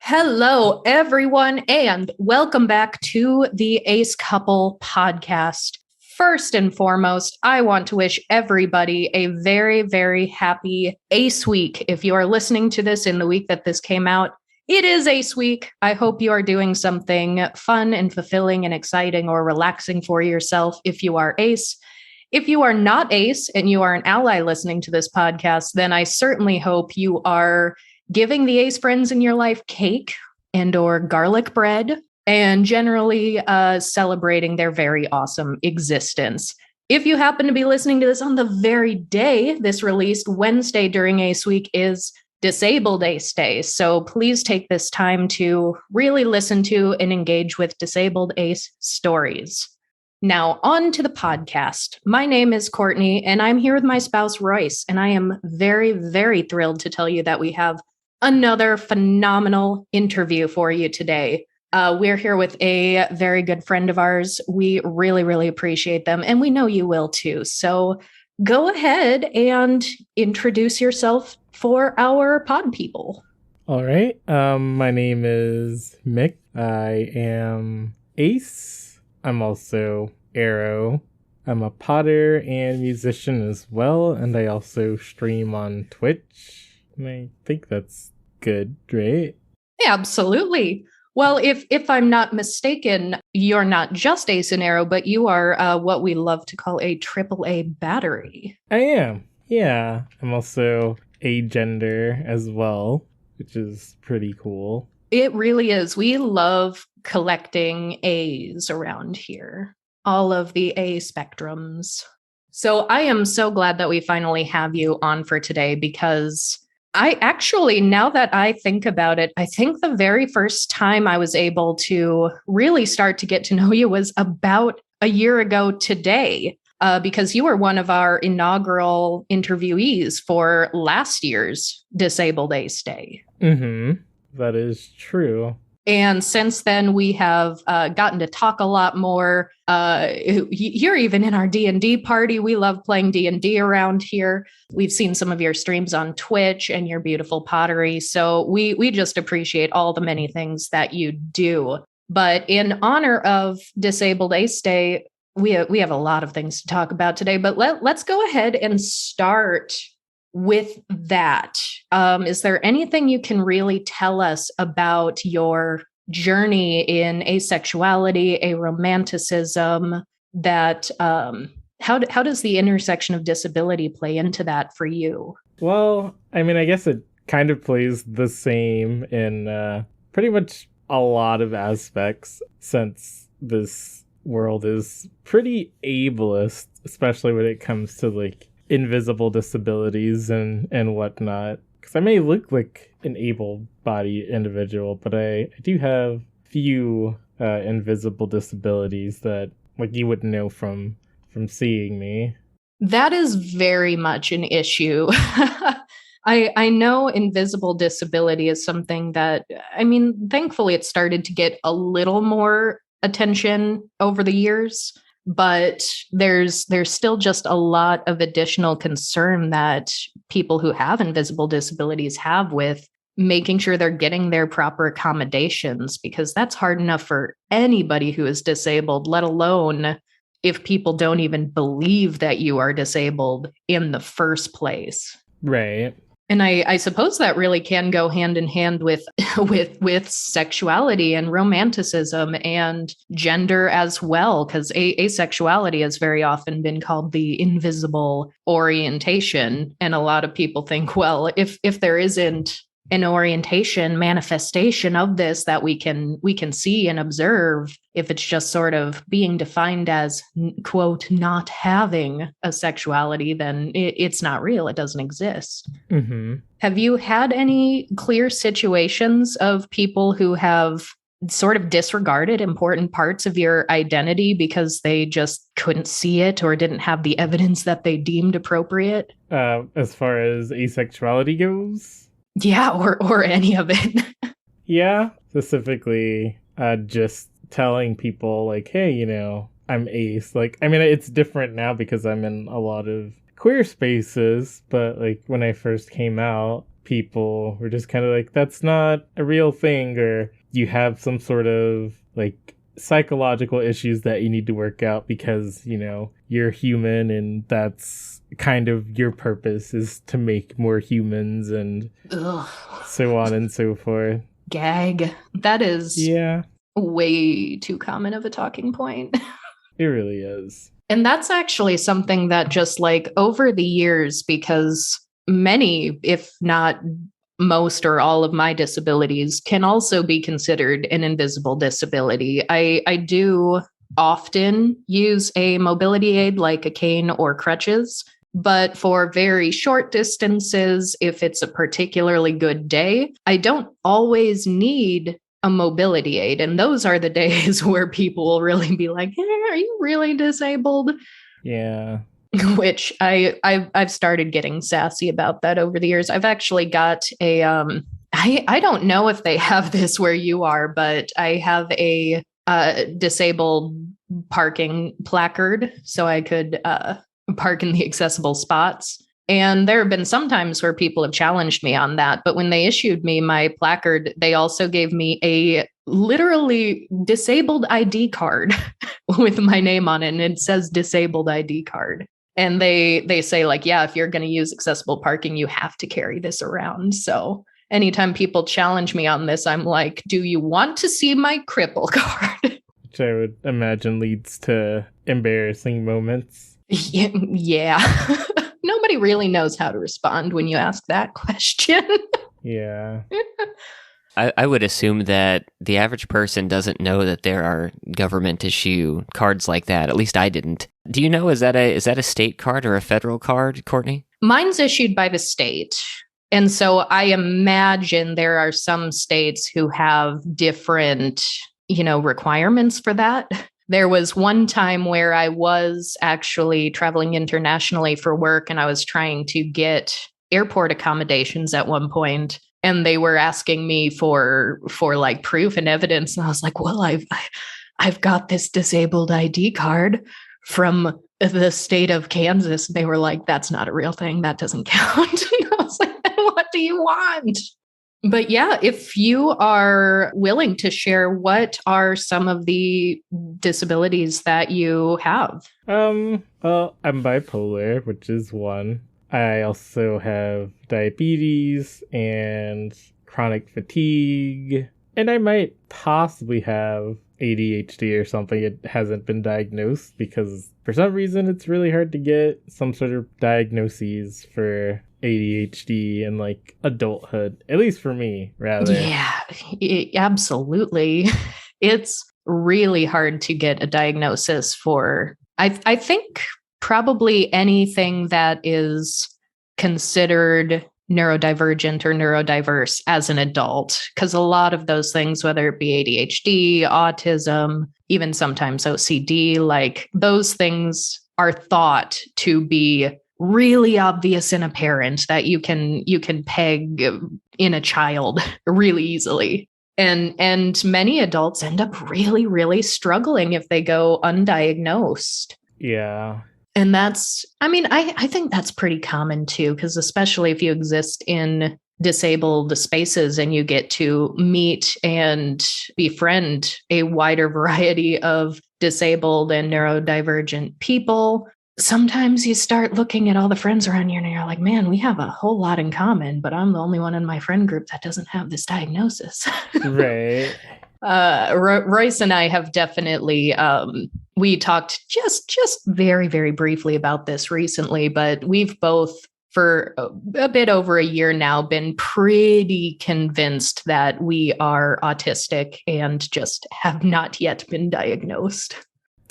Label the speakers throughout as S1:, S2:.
S1: Hello, everyone, and welcome back to the Ace Couple podcast. First and foremost, I want to wish everybody a very, very happy Ace Week. If you are listening to this in the week that this came out, it is Ace Week. I hope you are doing something fun and fulfilling and exciting or relaxing for yourself if you are Ace. If you are not Ace and you are an ally listening to this podcast, then I certainly hope you are giving the Ace friends in your life cake and or garlic bread, and generally celebrating their very awesome existence. If you happen to be listening to this on the very day this released, Wednesday during Ace Week is Disabled Ace Day. So please take this time to really listen to and engage with Disabled Ace stories. Now, on to the podcast. My name is Courtney, and I'm here with my spouse, Royce, and I am very, very thrilled to tell you that we have another phenomenal interview for you today. We're here with a very good friend of ours. We really, really appreciate them, and we know you will too. So go ahead and introduce yourself for our pod people.
S2: All right. My name is Mick. I am Ace. I'm also Arrow. I'm a potter and musician as well, and I also stream on Twitch. And I think that's good, right?
S1: Absolutely. Well, if I'm not mistaken, you're not just Ace and Arrow, but you are what we love to call a AAA Battery.
S2: I am. Yeah. I'm also agender as well, which is pretty cool.
S1: It really is. We love collecting A's around here. All of the A spectrums. So I am so glad that we finally have you on for today, because I actually, now that I think about it, I think the very first time I was able to really start to get to know you was about a year ago today, because you were one of our inaugural interviewees for last year's Disabled Ace Day.
S2: Mm-hmm. That is true.
S1: And since then, we have gotten to talk a lot more. You're even in our D&D party. We love playing D&D around here. We've seen some of your streams on Twitch and your beautiful pottery. So we just appreciate all the many things that you do. But in honor of Disabled Ace Day, we have a lot of things to talk about today. But let's go ahead and start with that. Is there anything you can really tell us about your journey in asexuality, aromanticism, that how does the intersection of disability play into that for you?
S2: Well, I mean, I guess it kind of plays the same in pretty much a lot of aspects, since this world is pretty ableist, especially when it comes to like invisible disabilities and whatnot. Because I may look like an able-bodied individual, but I do have few invisible disabilities that like you wouldn't know from seeing me.
S1: That is very much an issue. I know invisible disability is something that, I mean, thankfully it started to get a little more attention over the years. But there's still just a lot of additional concern that people who have invisible disabilities have with making sure they're getting their proper accommodations, because that's hard enough for anybody who is disabled, let alone if people don't even believe that you are disabled in the first place.
S2: Right.
S1: And I suppose that really can go hand in hand with sexuality and romanticism and gender as well, because asexuality has very often been called the invisible orientation. And a lot of people think, well, if there isn't an orientation manifestation of this that we can see and observe, if it's just sort of being defined as, quote, not having a sexuality, then it's not real. It doesn't exist.
S2: Mm-hmm.
S1: Have you had any clear situations of people who have sort of disregarded important parts of your identity because they just couldn't see it or didn't have the evidence that they deemed appropriate?
S2: As far as asexuality goes?
S1: Yeah, or any of it.
S2: Yeah, specifically just telling people like, hey, you know, I'm ace. Like, I mean, it's different now because I'm in a lot of queer spaces, but like when I first came out, people were just kind of like, that's not a real thing, or you have some sort of like psychological issues that you need to work out because, you know, you're human and that's kind of your purpose is to make more humans and
S1: Ugh.
S2: so on and so forth.
S1: Gag. That is
S2: Yeah,
S1: way too common of a talking point.
S2: it really is.
S1: And that's actually something that just like over the years, because many, if not most or all of my disabilities can also be considered an invisible disability. I do often use a mobility aid like a cane or crutches, but for very short distances, if it's a particularly good day, I don't always need a mobility aid. And those are the days where people will really be like, hey, are you really disabled?
S2: Yeah.
S1: Which I've started getting sassy about that over the years. I've actually got a I don't know if they have this where you are, but I have a disabled parking placard so I could park in the accessible spots. And there have been some times where people have challenged me on that. But when they issued me my placard, they also gave me a literally disabled ID card with my name on it. And it says disabled ID card. And they say, like, yeah, if you're going to use accessible parking, you have to carry this around. So anytime people challenge me on this, I'm like, do you want to see my cripple card?
S2: Which I would imagine leads to embarrassing moments.
S1: Yeah. Nobody really knows how to respond when you ask that question.
S2: Yeah.
S3: I would assume that the average person doesn't know that there are government issue cards like that. At least I didn't. Do you know, is that a state card or a federal card, Courtney?
S1: Mine's issued by the state. And so I imagine there are some states who have different, requirements for that. There was one time where I was actually traveling internationally for work and I was trying to get airport accommodations at one point. And they were asking me for like proof and evidence. And I was like, well, I've got this disabled ID card from the state of Kansas. They were like, that's not a real thing. That doesn't count. And I was like, then what do you want? But yeah, if you are willing to share, what are some of the disabilities that you have?
S2: Well, I'm bipolar, which is one. I also have diabetes and chronic fatigue, and I might possibly have ADHD or something. It hasn't been diagnosed because for some reason it's really hard to get some sort of diagnoses for ADHD in like adulthood, at least for me, rather.
S1: Yeah, absolutely. It's really hard to get a diagnosis for, I think, probably anything that is considered neurodivergent or neurodiverse as an adult, because a lot of those things, whether it be ADHD, autism, even sometimes OCD, like those things are thought to be really obvious in a parent that you can peg in a child really easily. And many adults end up really, really struggling if they go undiagnosed.
S2: Yeah.
S1: And that's, I think that's pretty common too, because especially if you exist in disabled spaces and you get to meet and befriend a wider variety of disabled and neurodivergent people, sometimes you start looking at all the friends around you and you're like, man, we have a whole lot in common, but I'm the only one in my friend group that doesn't have this diagnosis.
S2: Right.
S1: Royce and I have definitely, we talked just very, very briefly about this recently, but we've both for a bit over a year now been pretty convinced that we are autistic and just have not yet been diagnosed.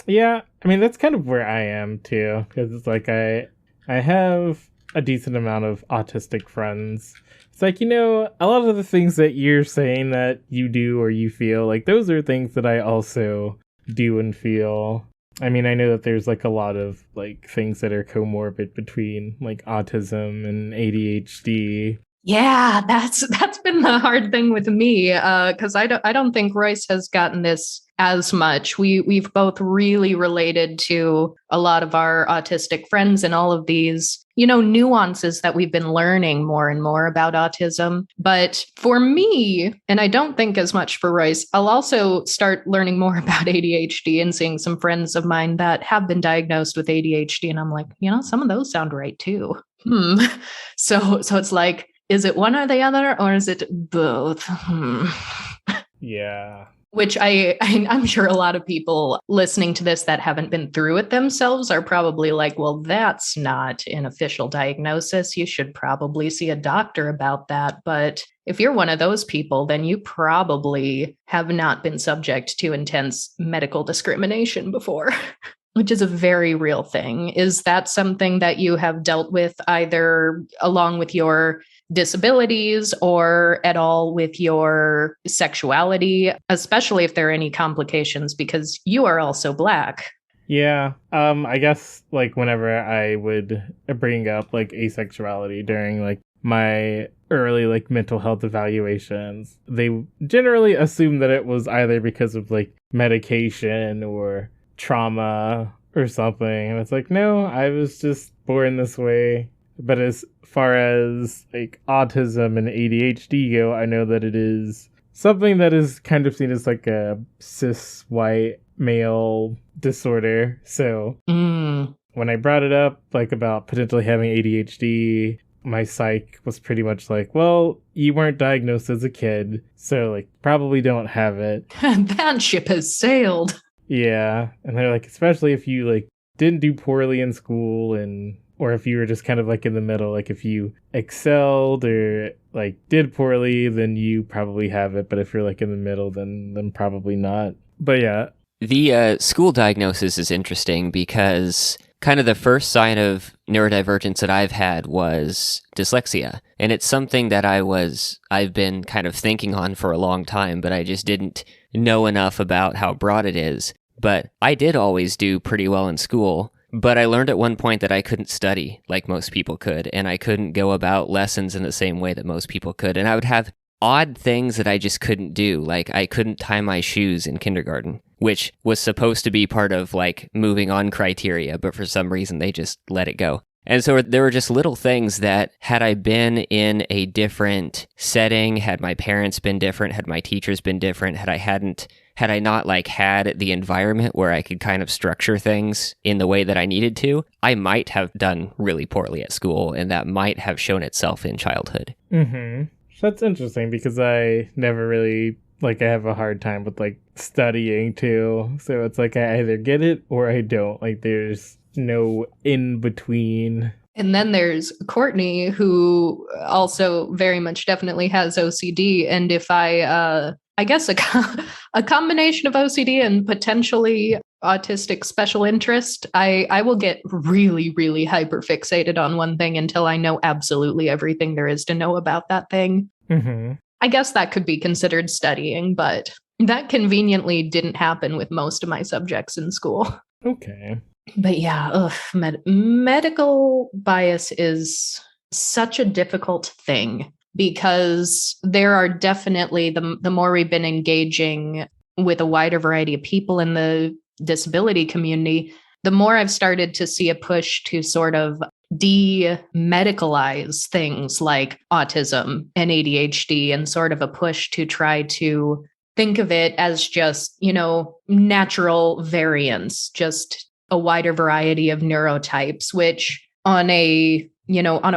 S2: Yeah, that's kind of where I am too, because it's like I have a decent amount of autistic friends. It's like, a lot of the things that you're saying that you do or you feel, like those are things that I also do and feel. I know that there's like a lot of like things that are comorbid between like autism and ADHD.
S1: Yeah, that's been the hard thing with me, because I don't think Royce has gotten this as much. We've both really related to a lot of our autistic friends and all of these, nuances that we've been learning more and more about autism. But for me, and I don't think as much for Royce, I'll also start learning more about ADHD and seeing some friends of mine that have been diagnosed with ADHD, and I'm like, some of those sound right too. So it's like, is it one or the other, or is it both?
S2: Yeah.
S1: Which I'm sure a lot of people listening to this that haven't been through it themselves are probably like, well, that's not an official diagnosis. You should probably see a doctor about that. But if you're one of those people, then you probably have not been subject to intense medical discrimination before. Which is a very real thing. Is that something that you have dealt with either along with your disabilities or at all with your sexuality, especially if there are any complications, because you are also Black?
S2: Yeah. I guess like whenever I would bring up like asexuality during like my early like mental health evaluations, they generally assume that it was either because of like medication or trauma or something, and it's like, no, I was just born this way. But as far as like autism and ADHD go, I know that it is something that is kind of seen as like a cis white male disorder. So when I brought it up like about potentially having ADHD, my psych was pretty much like, well, you weren't diagnosed as a kid, so like probably don't have it.
S1: That ship has sailed.
S2: Yeah, and they're like, especially if you like didn't do poorly in school, and or if you were just kind of like in the middle, like if you excelled or like did poorly, then you probably have it. But if you're like in the middle, then probably not. But yeah,
S3: The school diagnosis is interesting because kind of the first sign of neurodivergence that I've had was dyslexia. And it's something that I've been kind of thinking on for a long time, but I just didn't know enough about how broad it is. But I did always do pretty well in school, but I learned at one point that I couldn't study like most people could, and I couldn't go about lessons in the same way that most people could. And I would have odd things that I just couldn't do, like I couldn't tie my shoes in kindergarten, which was supposed to be part of like moving on criteria, but for some reason they just let it go. And so there were just little things that had I been in a different setting, had my parents been different, had my teachers been different, had I not like had the environment where I could kind of structure things in the way that I needed to, I might have done really poorly at school, and that might have shown itself in childhood.
S2: Mm-hmm. That's interesting because I never really, like, I have a hard time with, like, studying, too. So it's like I either get it or I don't. Like, there's no in-between.
S1: And then there's Courtney, who also very much definitely has OCD. And if I guess a combination of OCD and potentially autistic special interest, I will get really, really hyper fixated on one thing until I know absolutely everything there is to know about that thing.
S2: Mm-hmm.
S1: I guess that could be considered studying, but that conveniently didn't happen with most of my subjects in school.
S2: Okay.
S1: But yeah, medical bias is such a difficult thing because there are definitely, the more we've been engaging with a wider variety of people in the disability community, the more I've started to see a push to sort of de-medicalize things like autism and ADHD, and sort of a push to try to think of it as just, natural variants, just a wider variety of neurotypes, which on a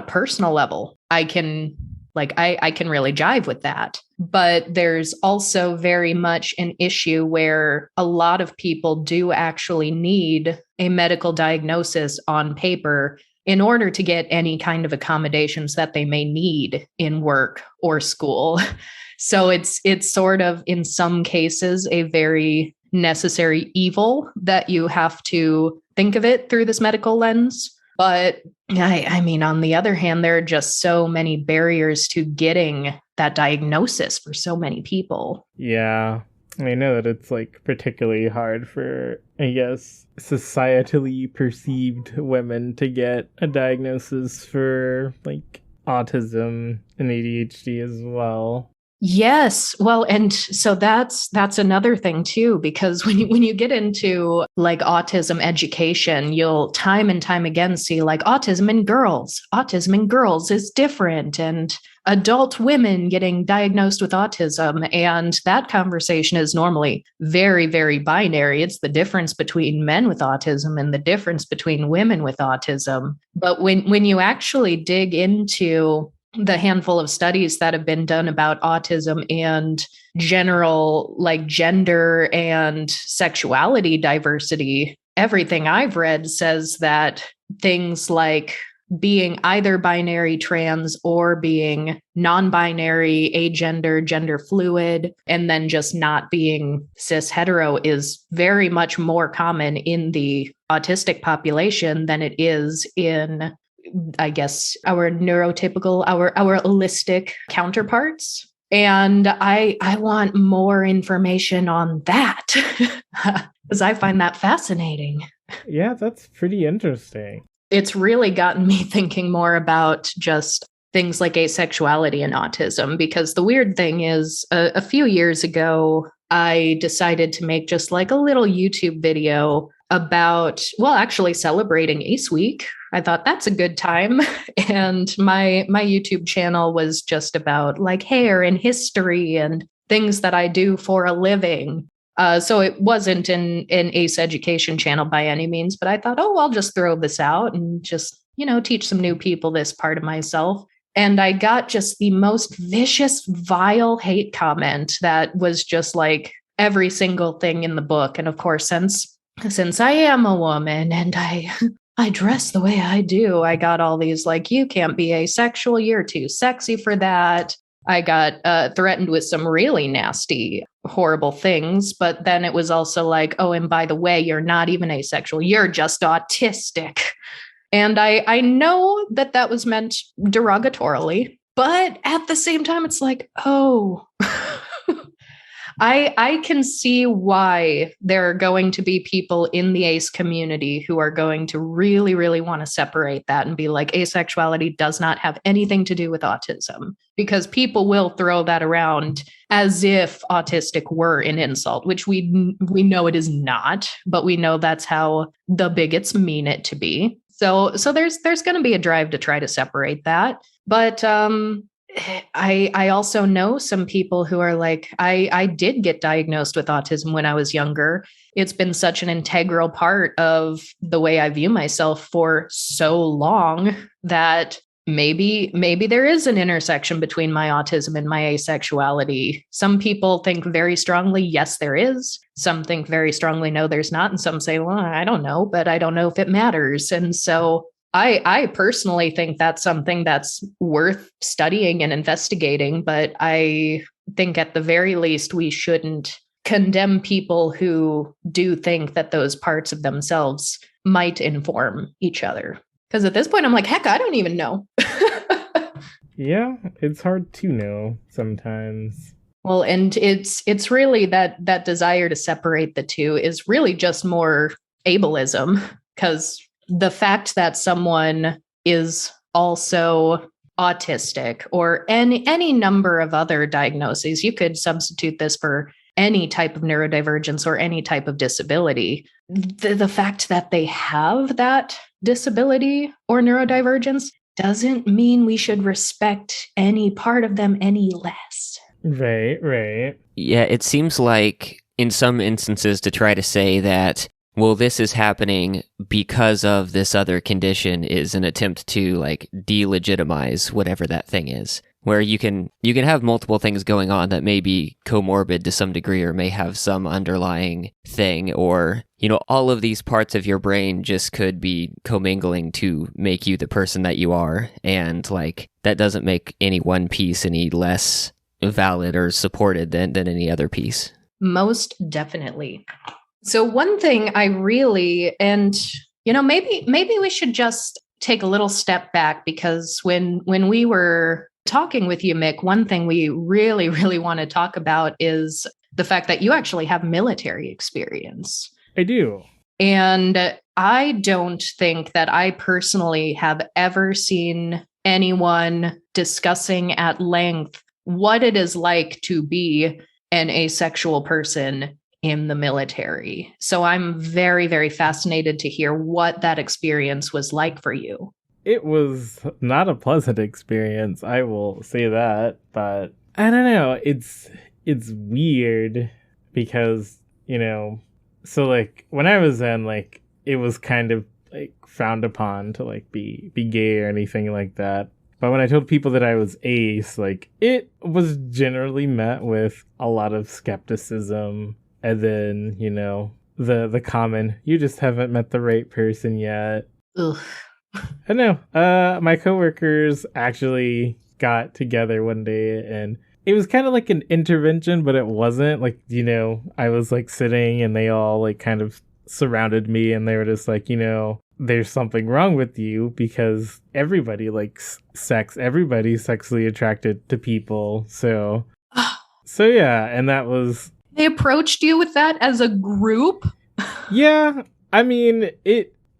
S1: personal level, I can really jive with that. But there's also very much an issue where a lot of people do actually need a medical diagnosis on paper in order to get any kind of accommodations that they may need in work or school. So it's sort of, in some cases, a very necessary evil that you have to think of it through this medical lens. But I mean, on the other hand, there are just so many barriers to getting that diagnosis for so many people.
S2: Yeah. I know that it's like particularly hard for, I guess, societally perceived women to get a diagnosis for like autism and ADHD as well.
S1: Yes. Well, and so that's another thing too, because when you get into like autism education, you'll time and time again see like autism in girls is different, and adult women getting diagnosed with autism. And that conversation is normally very, very binary. It's the difference between men with autism and the difference between women with autism. But when you actually dig into the handful of studies that have been done about autism and general like gender and sexuality diversity, everything I've read says that things like being either binary trans or being non-binary, agender, gender fluid, and then just not being cis hetero is very much more common in the autistic population than it is in, I guess, our neurotypical, our holistic counterparts. And I want more information on that because I find that fascinating.
S2: Yeah, that's pretty interesting.
S1: It's really gotten me thinking more about just things like asexuality and autism, because the weird thing is a few years ago, I decided to make just like a little YouTube video about, well, actually celebrating Ace Week. I thought that's a good time. And my YouTube channel was just about like hair and history and things that I do for a living. So it wasn't an ACE education channel by any means, but I thought, oh, I'll just throw this out and just, teach some new people this part of myself. And I got just the most vicious, vile hate comment that was just like every single thing in the book. And of course, since I am a woman and I dress the way I do, I got all these like, you can't be asexual, you're too sexy for that. I got threatened with some really nasty, horrible things. But then it was also like, oh, and by the way, you're not even asexual. You're just autistic. And I know that was meant derogatorily. But at the same time, it's like, oh, I can see why there are going to be people in the ACE community who are going to really, really want to separate that and be like, asexuality does not have anything to do with autism, because people will throw that around as if autistic were an insult, which we know it is not, but we know that's how the bigots mean it to be. So there's going to be a drive to try to separate that. But I also know some people who are like, I did get diagnosed with autism when I was younger. It's been such an integral part of the way I view myself for so long that maybe there is an intersection between my autism and my asexuality. Some people think very strongly, yes, there is. Some think very strongly, no, there's not. And some say, well, I don't know, but I don't know if it matters. And so I personally think that's something that's worth studying and investigating, but I think at the very least, we shouldn't condemn people who do think that those parts of themselves might inform each other. Because at this point, I'm like, heck, I don't even know.
S2: Yeah, it's hard to know sometimes.
S1: Well, and it's really that desire to separate the two is really just more ableism, because the fact that someone is also autistic or any number of other diagnoses, you could substitute this for any type of neurodivergence or any type of disability. The fact that they have that disability or neurodivergence doesn't mean we should respect any part of them any less.
S2: Right.
S3: Yeah, it seems like in some instances to try to say that, well, this is happening because of this other condition is an attempt to like delegitimize whatever that thing is, where you can have multiple things going on that may be comorbid to some degree or may have some underlying thing, or, all of these parts of your brain just could be commingling to make you the person that you are. And like, that doesn't make any one piece any less valid or supported than any other piece.
S1: Most definitely. So one thing I really, and, maybe we should just take a little step back, because when we were talking with you, Mick, one thing we really, really want to talk about is the fact that you actually have military experience.
S2: I do.
S1: And I don't think that I personally have ever seen anyone discussing at length what it is like to be an asexual person in the military. So I'm very, very fascinated to hear what that experience was like for you.
S2: It was not a pleasant experience, I will say that, but I don't know, it's weird because, so like when I was in, like, it was kind of like frowned upon to like be gay or anything like that. But when I told people that I was ace, like, it was generally met with a lot of skepticism. And then, the common, you just haven't met the right person yet.
S1: Ugh.
S2: I know. My coworkers actually got together one day, and it was kind of like an intervention, but it wasn't. Like, I was like sitting and they all like kind of surrounded me, and they were just like, there's something wrong with you because everybody likes sex. Everybody's sexually attracted to people. So yeah, and that was...
S1: They approached you with that as a group?
S2: Yeah, I mean,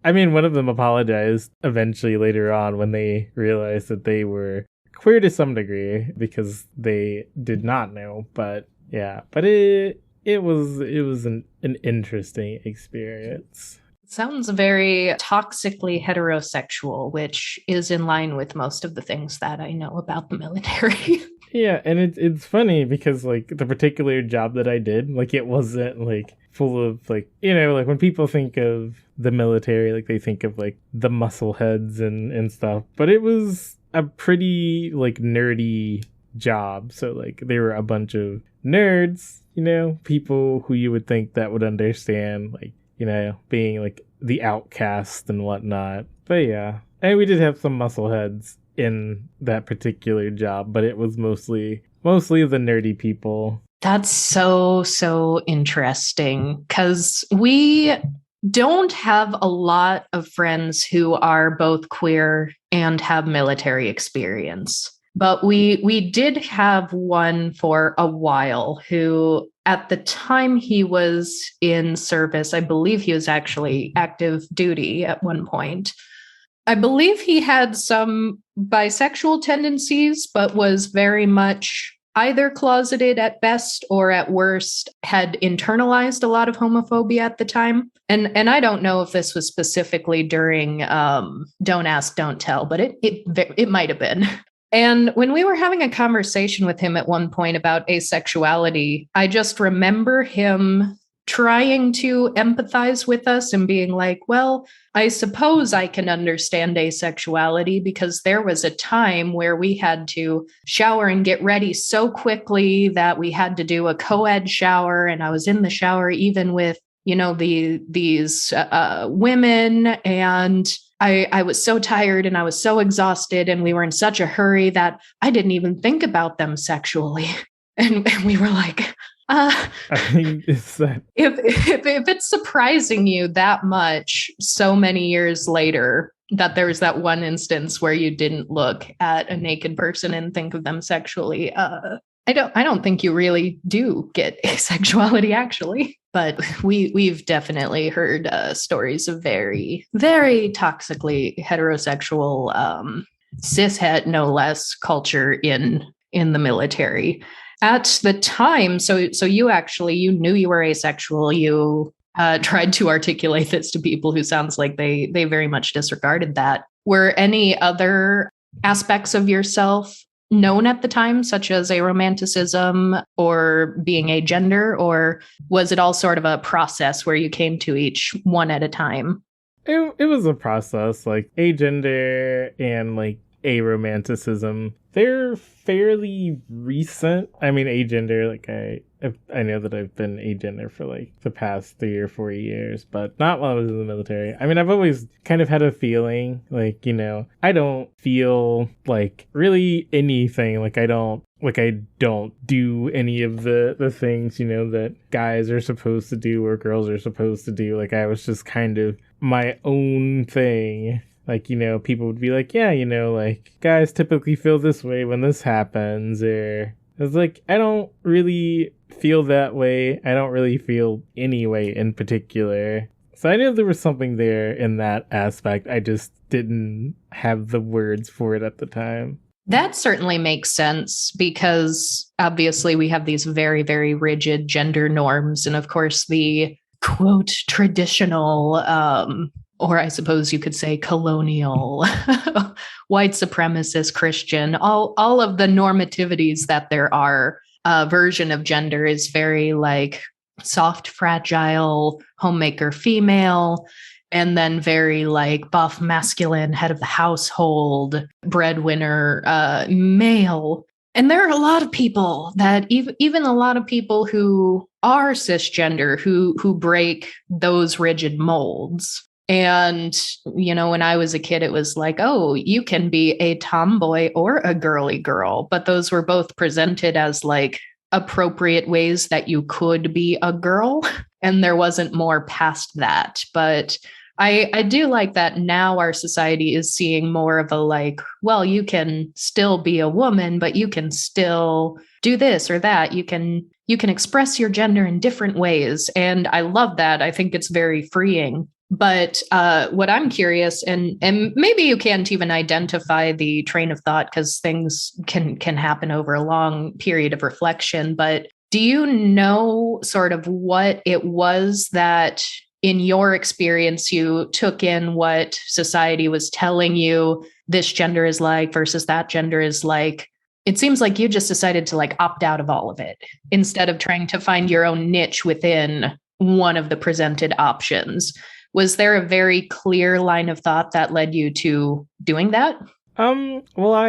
S2: one of them apologized eventually later on when they realized that they were queer to some degree because they did not know. But yeah, but it was an interesting experience.
S1: Sounds very toxically heterosexual, which is in line with most of the things that I know about the military.
S2: Yeah, and it's funny because like the particular job that I did, like it wasn't like full of like, like when people think of the military, like they think of like the muscle heads and stuff, but it was a pretty like nerdy job. So like there were a bunch of nerds, people who you would think that would understand like, being like the outcast and whatnot. But yeah, and we did have some muscle heads in that particular job, but it was mostly the nerdy people.
S1: That's so interesting because we don't have a lot of friends who are both queer and have military experience. But we did have one for a while who, at the time he was in service, I believe he was actually active duty at one point. I believe he had some bisexual tendencies, but was very much either closeted at best or at worst had internalized a lot of homophobia at the time. And I don't know if this was specifically during Don't Ask, Don't Tell, but it might have been. And when we were having a conversation with him at one point about asexuality, I just remember him trying to empathize with us and being like, well, I suppose I can understand asexuality because there was a time where we had to shower and get ready so quickly that we had to do a co-ed shower. And I was in the shower even with, these women, and I was so tired and I was so exhausted and we were in such a hurry that I didn't even think about them sexually. And we were like,
S2: I mean, is that...
S1: if it's surprising you that much so many years later that there was that one instance where you didn't look at a naked person and think of them sexually, I don't think you really do get asexuality actually. But we've definitely heard stories of very, very toxically heterosexual cishet, no less, culture in the military. At the time, so you knew you were asexual. You tried to articulate this to people who sounds like they very much disregarded that. Were any other aspects of yourself known at the time, such as aromanticism or being agender, or was it all sort of a process where you came to each one at a time?
S2: It was a process, like agender and like aromanticism. They're fairly recent. I mean, agender, like I know that I've been agender for like the past 3 or 4 years, but not while I was in the military. I mean, I've always kind of had a feeling like, I don't feel like really anything. Like I don't do any of the things, that guys are supposed to do or girls are supposed to do. Like I was just kind of my own thing. Like, people would be like, yeah, like guys typically feel this way when this happens. Or it's like, I don't really feel that way. I don't really feel any way in particular. So I knew there was something there in that aspect. I just didn't have the words for it at the time.
S1: That certainly makes sense because obviously we have these very, very rigid gender norms. And of course, the quote traditional, or I suppose you could say colonial, white supremacist Christian, all of the normativities that there are, version of gender is very like soft, fragile, homemaker female, and then very like buff, masculine, head of the household, breadwinner, male. And there are a lot of people that even a lot of people who are cisgender who break those rigid molds. And, you know, when I was a kid, it was like, oh, you can be a tomboy or a girly girl. But those were both presented as like appropriate ways that you could be a girl. And there wasn't more past that. But I do like that now our society is seeing more of a like, well, you can still be a woman, but you can still do this or that. You can express your gender in different ways. And I love that. I think it's very freeing. But what I'm curious, and maybe you can't even identify the train of thought because things can happen over a long period of reflection. But do you know sort of what it was that in your experience you took in what society was telling you this gender is like versus that gender is like? It seems like you just decided to like opt out of all of it instead of trying to find your own niche within one of the presented options. Was there a very clear line of thought that led you to doing that?
S2: Well,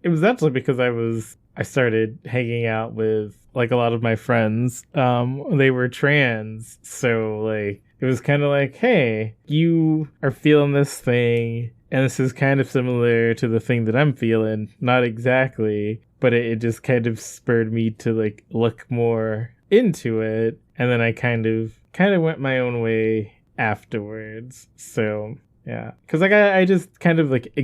S2: it was actually because I started hanging out with like a lot of my friends. They were trans, so like it was kind of like, hey, you are feeling this thing, and this is kind of similar to the thing that I'm feeling. Not exactly, but it just kind of spurred me to like look more into it, and then I kind of went my own way afterwards. So yeah, because like I just kind of like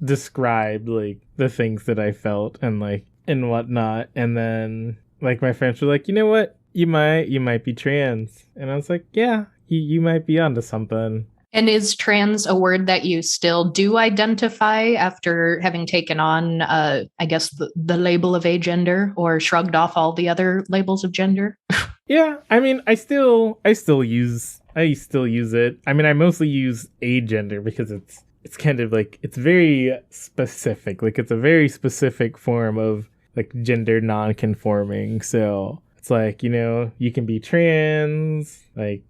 S2: described like the things that I felt and like and whatnot, and then like my friends were like, you know what, you might be trans, and I was like, yeah, you might be onto something.
S1: And is trans a word that you still do identify after having taken on, I guess, the label of agender or shrugged off all the other labels of gender?
S2: Yeah, I mean, I still use it. I mean, I mostly use agender because it's kind of like, it's very specific. Like, it's a very specific form of like gender non-conforming. So it's like, you know, you can be trans like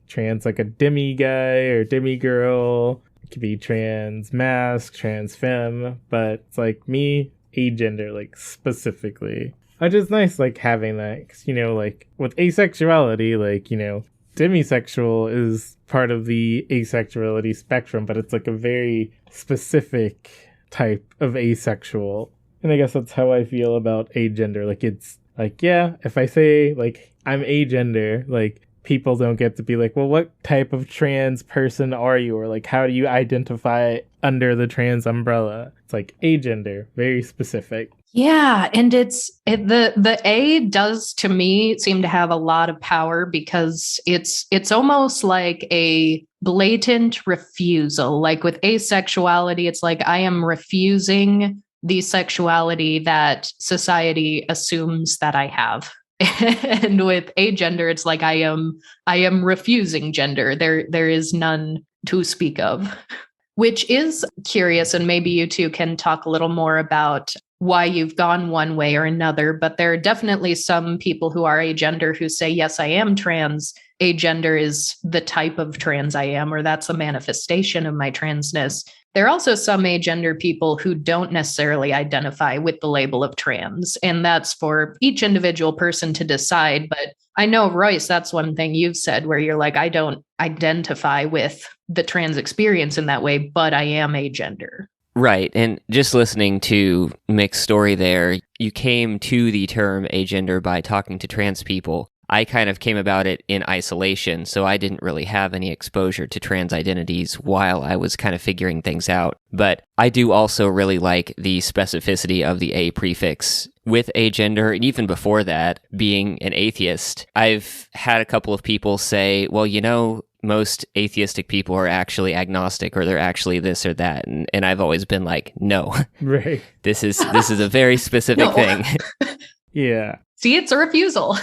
S2: a demi guy or demi girl. It could be trans masc, trans femme, but it's like me, agender, like specifically. Which is nice, like having that, 'cause, you know, like with asexuality, like, you know, demisexual is part of the asexuality spectrum, but it's like a very specific type of asexual. And I guess that's how I feel about agender. Like, it's like, yeah, if I say like I'm agender, like people don't get to be like, well, what type of trans person are you? Or like, how do you identify under the trans umbrella? It's like agender, very specific.
S1: Yeah, and the A does to me seem to have a lot of power because it's almost like a blatant refusal. Like with asexuality, it's like I am refusing the sexuality that society assumes that I have. And with agender, it's like I am refusing gender. There is none to speak of. Which is curious, and maybe you two can talk a little more about why you've gone one way or another, but there are definitely some people who are agender who say, yes, I am trans. Agender is the type of trans I am, or that's a manifestation of my transness. There are also some agender people who don't necessarily identify with the label of trans, and that's for each individual person to decide. But I know, Royce, that's one thing you've said where you're like, I don't identify with the trans experience in that way, but I am agender.
S3: Right. And just listening to Mick's story there, you came to the term agender by talking to trans people. I kind of came about it in isolation, so I didn't really have any exposure to trans identities while I was kind of figuring things out. But I do also really like the specificity of the A prefix with agender, and even before that, being an atheist. I've had a couple of people say, well, you know, most atheistic people are actually agnostic or they're actually this or that. And I've always been like, no,
S2: Right.
S3: this is a very specific
S1: No.
S3: thing.
S2: Yeah.
S1: See, it's a refusal.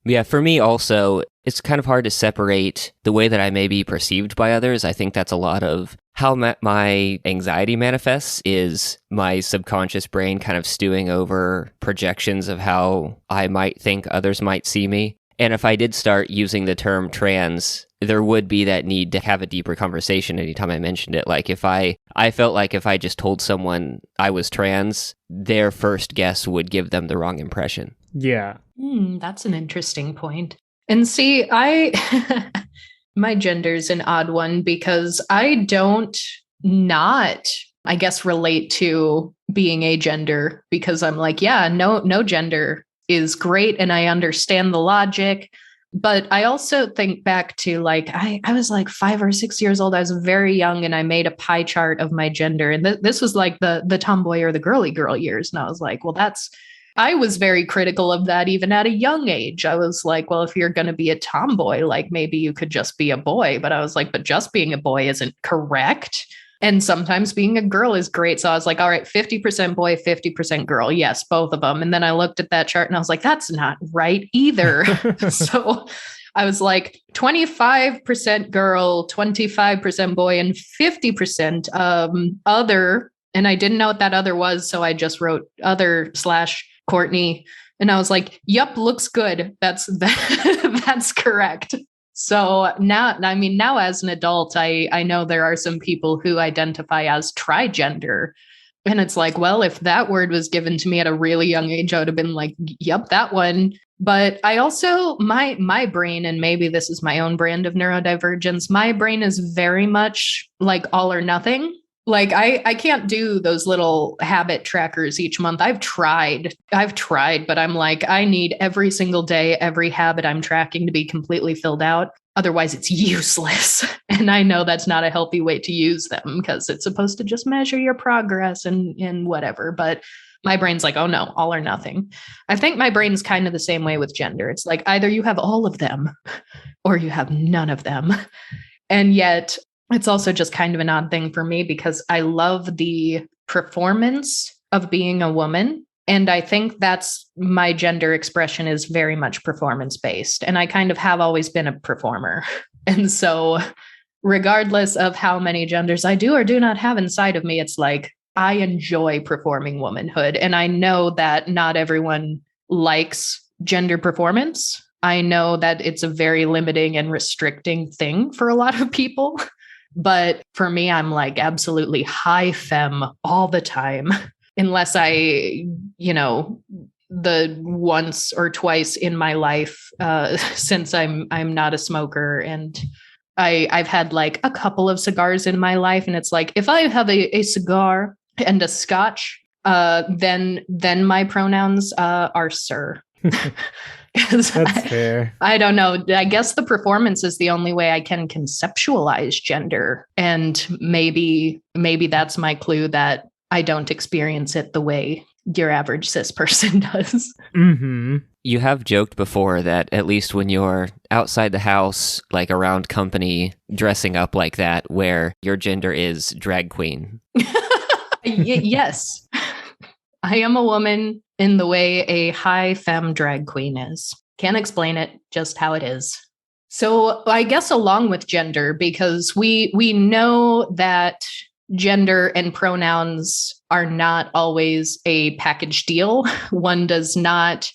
S3: Yeah, for me also, it's kind of hard to separate the way that I may be perceived by others. I think that's a lot of how my anxiety manifests, is my subconscious brain kind of stewing over projections of how I might think others might see me. And if I did start using the term trans, there would be that need to have a deeper conversation anytime I mentioned it. Like if I felt like if I just told someone I was trans, their first guess would give them the wrong impression.
S2: Yeah.
S1: That's an interesting point. And see, my gender's an odd one because I don't not, I guess, relate to being agender, because I'm like, yeah, no gender is great. And I understand the logic. But I also think back to like, I was like 5 or 6 years old. I was very young and I made a pie chart of my gender. And this was like the tomboy or the girly girl years. And I was like, well, I was very critical of that even at a young age. I was like, well, if you're going to be a tomboy, like maybe you could just be a boy. But I was like, but just being a boy isn't correct. And sometimes being a girl is great. So I was like, all right, 50% boy, 50% girl. Yes, both of them. And then I looked at that chart and I was like, that's not right either. So I was like 25% girl, 25% boy, and 50% other. And I didn't know what that other was. So I just wrote other/Courtney. And I was like, yep, looks good. That's correct. So now as an adult, I know there are some people who identify as trigender. And it's like, well, if that word was given to me at a really young age, I would have been like, yep, that one. But I also, my brain, and maybe this is my own brand of neurodivergence, my brain is very much like all or nothing. Like I can't do those little habit trackers each month. I've tried, but I'm like, I need every single day, every habit I'm tracking to be completely filled out. Otherwise it's useless. And I know that's not a healthy way to use them because it's supposed to just measure your progress and whatever. But my brain's like, oh no, all or nothing. I think my brain's kind of the same way with gender. It's like either you have all of them or you have none of them. And yet it's also just kind of an odd thing for me because I love the performance of being a woman. And I think that's my gender expression is very much performance based. And I kind of have always been a performer. And so regardless of how many genders I do or do not have inside of me, it's like I enjoy performing womanhood. And I know that not everyone likes gender performance. I know that it's a very limiting and restricting thing for a lot of people. But for me, I'm like absolutely high femme all the time, unless I, the once or twice in my life, since I'm not a smoker and I've had like a couple of cigars in my life. And it's like, if I have a cigar and a scotch, then my pronouns are sir.
S2: That's fair.
S1: I don't know. I guess the performance is the only way I can conceptualize gender. And maybe that's my clue that I don't experience it the way your average cis person does.
S2: Mm-hmm.
S3: You have joked before that at least when you're outside the house, like around company, dressing up like that, where your gender is drag queen.
S1: Yes. I am a woman in the way a high femme drag queen is. Can't explain it, just how it is. So I guess along with gender, because we know that gender and pronouns are not always a package deal. One does not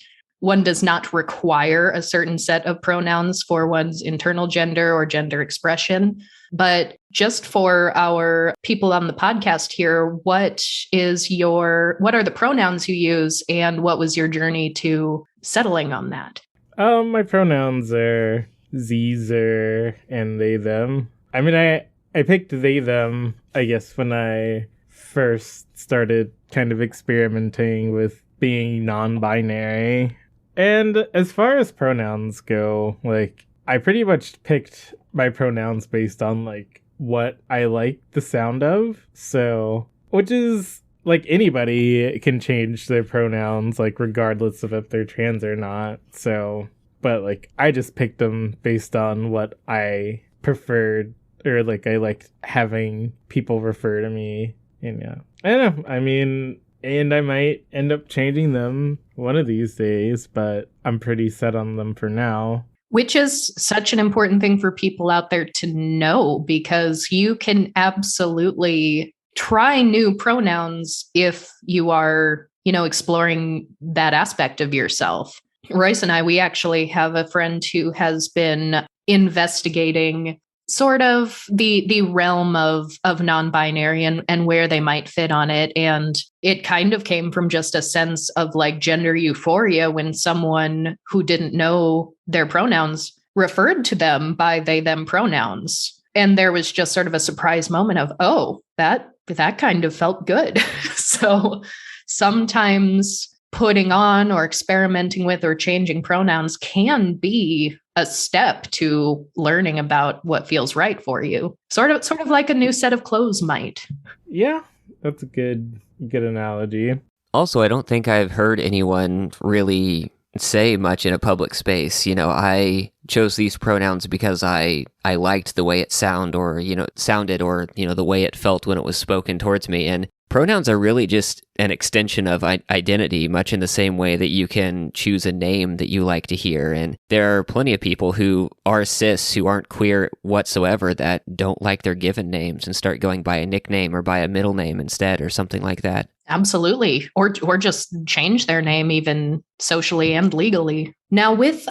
S1: require a certain set of pronouns for one's internal gender or gender expression. But just for our people on the podcast here, what are the pronouns you use and what was your journey to settling on that?
S2: My pronouns are Zer and they, them. I mean, I picked they, them, I guess, when I first started kind of experimenting with being non-binary. And as far as pronouns go, like, I pretty much picked my pronouns based on, like, what I like the sound of. So, which is, like, anybody can change their pronouns, like, regardless of if they're trans or not. So, but like I just picked them based on what I preferred, or like I liked having people refer to me. And yeah, I don't know. I mean, and I might end up changing them one of these days, but I'm pretty set on them for now.
S1: Which is such an important thing for people out there to know, because you can absolutely try new pronouns if you are, exploring that aspect of yourself. Royce and I, we actually have a friend who has been investigating sort of the realm of non-binary and where they might fit on it. And it kind of came from just a sense of like gender euphoria when someone who didn't know their pronouns referred to them by they, them pronouns. And there was just sort of a surprise moment of, oh, that kind of felt good. So sometimes putting on or experimenting with or changing pronouns can be a step to learning about what feels right for you. Sort of like a new set of clothes might.
S2: Yeah, that's a good analogy.
S3: Also, I don't think I've heard anyone really say much in a public space. I chose these pronouns because I liked the way it sounded, or the way it felt when it was spoken towards me. And pronouns are really just an extension of identity, much in the same way that you can choose a name that you like to hear. And there are plenty of people who are cis, who aren't queer whatsoever, that don't like their given names and start going by a nickname or by a middle name instead, or something like that.
S1: Absolutely. Or just change their name even socially and legally. Now with,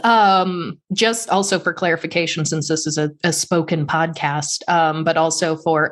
S1: just also for clarification, since this is a spoken podcast, but also for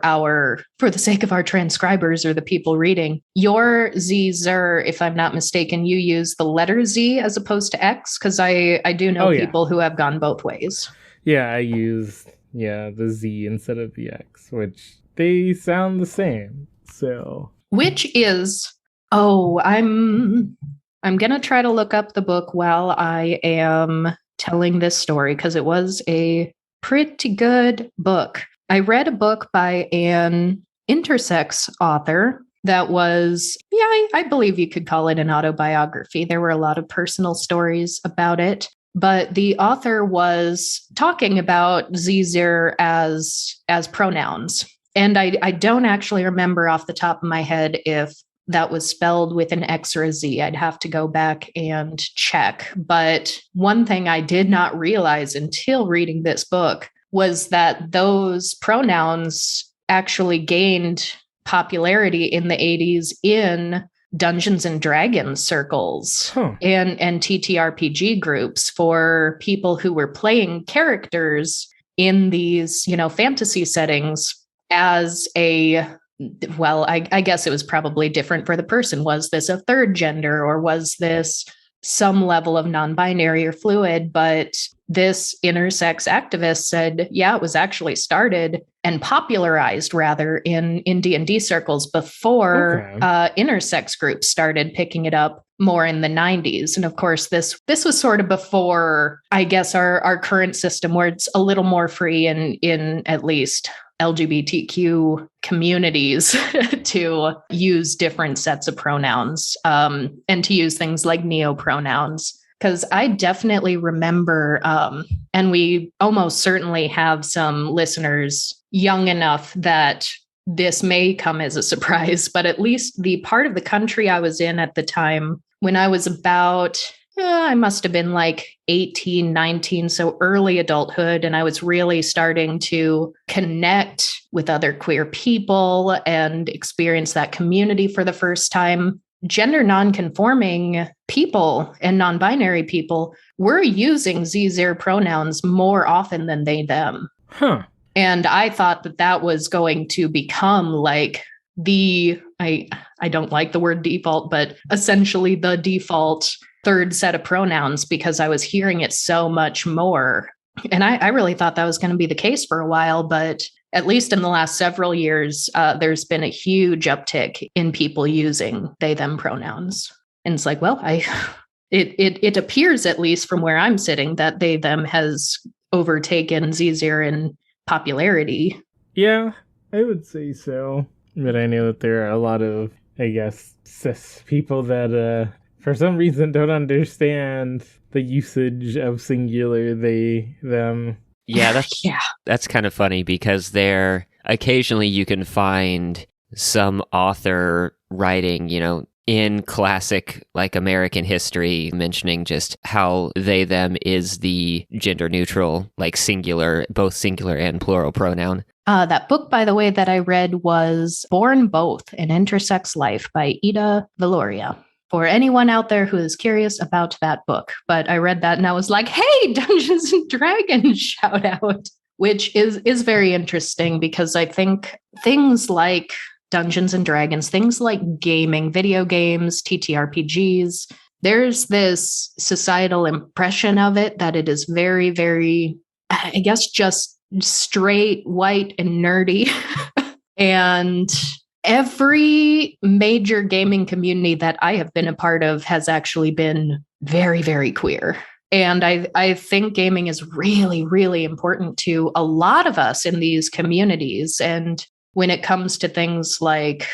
S1: the sake of our transcribers or the people reading, your Z, Zer, if I'm not mistaken, you use the letter Z as opposed to X, because I do know people who have gone both ways.
S2: Yeah, I use the Z instead of the X, which they sound the same. So
S1: which is, I'm going to try to look up the book while I am telling this story, because it was a pretty good book. I read a book by an intersex author that was, I believe you could call it an autobiography. There were a lot of personal stories about it, but the author was talking about Zzer as pronouns. And I don't actually remember off the top of my head if that was spelled with an X or a Z. I'd have to go back and check. But one thing I did not realize until reading this book was that those pronouns actually gained popularity in the 80s in Dungeons and Dragons circles and TTRPG groups for people who were playing characters in these, fantasy settings as I guess it was probably different for the person. Was this a third gender, or was this some level of non-binary or fluid? But this intersex activist said, it was actually started and popularized rather in D&D circles before intersex groups started picking it up more in the 90s. And of course, this was sort of before, I guess, our current system, where it's a little more free in at least LGBTQ communities to use different sets of pronouns and to use things like neo-pronouns. Because I definitely remember, and we almost certainly have some listeners young enough that this may come as a surprise, but at least the part of the country I was in at the time, when I was about, I must have been like 18, 19, so early adulthood, and I was really starting to connect with other queer people and experience that community for the first time. Gender non-conforming people and non-binary people were using Zzer pronouns more often than they, them. And I thought that was going to become like I don't like the word default, but essentially the default third set of pronouns, because I was hearing it so much more. And I really thought that was going to be the case for a while, but at least in the last several years, there's been a huge uptick in people using they, them pronouns. And it's like, well, it appears, at least from where I'm sitting, that they, them has overtaken Zzer in popularity.
S2: Yeah, I would say so. But I know that there are a lot of, I guess, cis people that for some reason don't understand the usage of singular they, them.
S3: Yeah,
S1: Yeah.
S3: that's kind of funny because occasionally you can find some author writing, in classic like American history, mentioning just how they them is the gender neutral, like singular, both singular and plural pronoun.
S1: That book, by the way, that I read was Born Both, An Intersex Life by Ida Veloria. For anyone out there who is curious about that book. But I read that and I was like, hey, Dungeons and Dragons, shout out, which is very interesting because I think things like Dungeons and Dragons, things like gaming, video games, TTRPGs, there's this societal impression of it that it is very, very, I guess, just straight, white, and nerdy. And every major gaming community that I have been a part of has actually been very, very queer. And I think gaming is really, really important to a lot of us in these communities. And when it comes to things like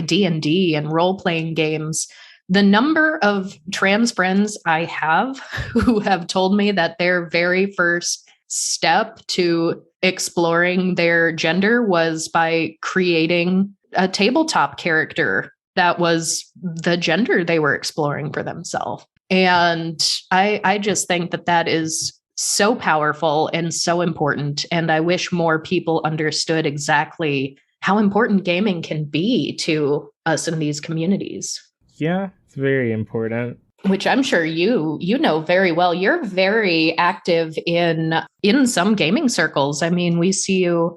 S1: D&D and role-playing games, the number of trans friends I have who have told me that their very first step to exploring their gender was by creating a tabletop character that was the gender they were exploring for themselves. And I just think that is so powerful and so important. And I wish more people understood exactly how important gaming can be to us in these communities.
S2: Yeah, it's very important.
S1: Which I'm sure you know very well. You're very active in some gaming circles. I mean, we see you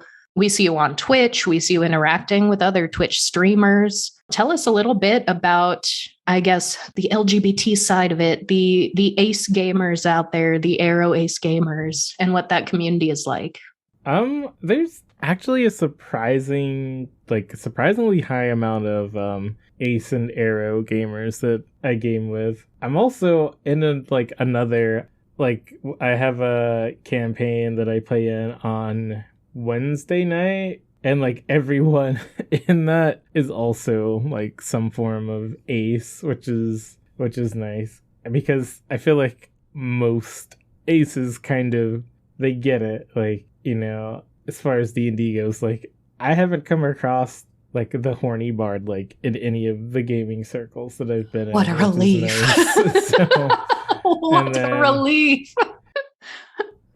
S1: on Twitch. We see you interacting with other Twitch streamers. Tell us a little bit about, I guess, the LGBT side of it, the ace gamers out there, the Arrow ace gamers, and what that community is like.
S2: There's actually a surprisingly high amount of ace and Arrow gamers that I game with. I'm also in another, I have a campaign that I play in on Wednesday night, and everyone in that is also some form of ace, which is nice, because I feel like most aces they get it, as far as D&D goes. I haven't come across the horny bard in any of the gaming circles that I've been in.
S1: What a relief.
S2: Nice.
S1: What a relief.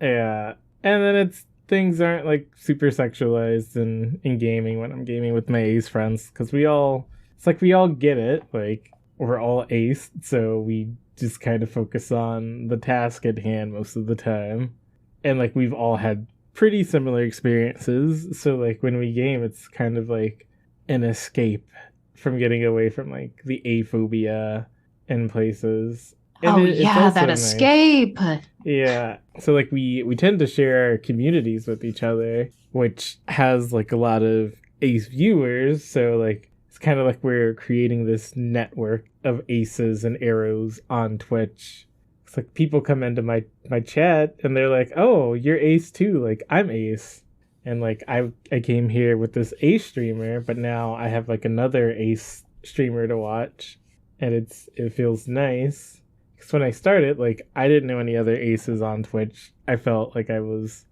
S2: Yeah. And then things aren't super sexualized in gaming when I'm gaming with my ace friends, because we all get it. We're all ace, so we just kind of focus on the task at hand most of the time. And we've all had pretty similar experiences, so when we game, it's kind of an escape from getting away from the aphobia in places. And
S1: that nice. Escape.
S2: Yeah. So we tend to share our communities with each other, which has a lot of ace viewers. So it's kind of we're creating this network of aces and arrows on Twitch. It's people come into my chat and they're like, "Oh, you're ace too." I'm ace. And I came here with this ace streamer, but now I have another ace streamer to watch, and it feels nice. Because when I started, I didn't know any other aces on Twitch. I felt I was,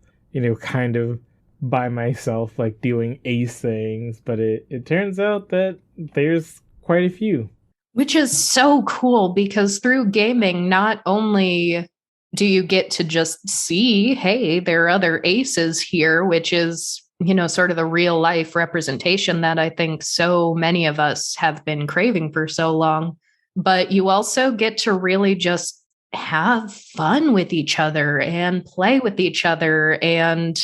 S2: kind of by myself, doing ace things. But it turns out that there's quite a few.
S1: Which is so cool, because through gaming, not only do you get to just see, hey, there are other aces here, which is, sort of the real life representation that I think so many of us have been craving for so long. But you also get to really just have fun with each other and play with each other. And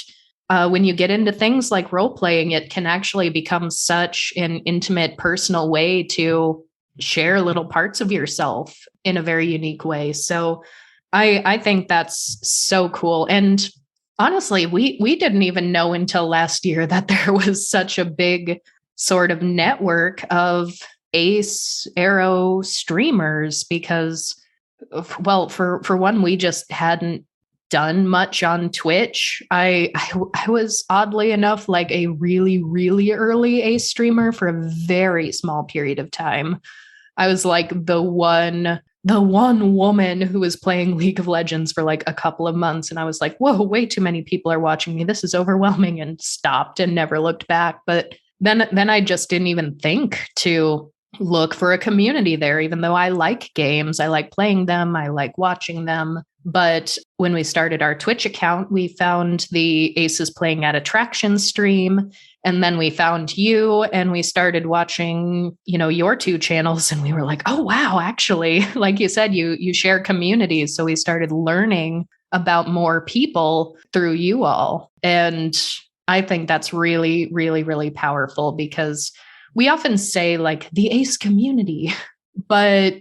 S1: when you get into things like role playing, it can actually become such an intimate, personal way to share little parts of yourself in a very unique way. So I think that's so cool. And honestly, we didn't even know until last year that there was such a big sort of network of ace arrow streamers, because, well, for one, we just hadn't done much on Twitch. I was oddly enough a really, really early ace streamer for a very small period of time. I was like the one woman who was playing League of Legends for like a couple of months. And I was like, whoa, way too many people are watching me. This is overwhelming, and stopped and never looked back. But then I just didn't even think to look for a community there, even though I like games. I like playing them. I like watching them. But when we started our Twitch account, we found the Aces Playing at Attraction stream. And then we found you, and we started watching, your two channels. And we were like, oh, wow, actually, like you said, you share communities. So we started learning about more people through you all. And I think that's really, really, really powerful, because we often say like the ACE community, but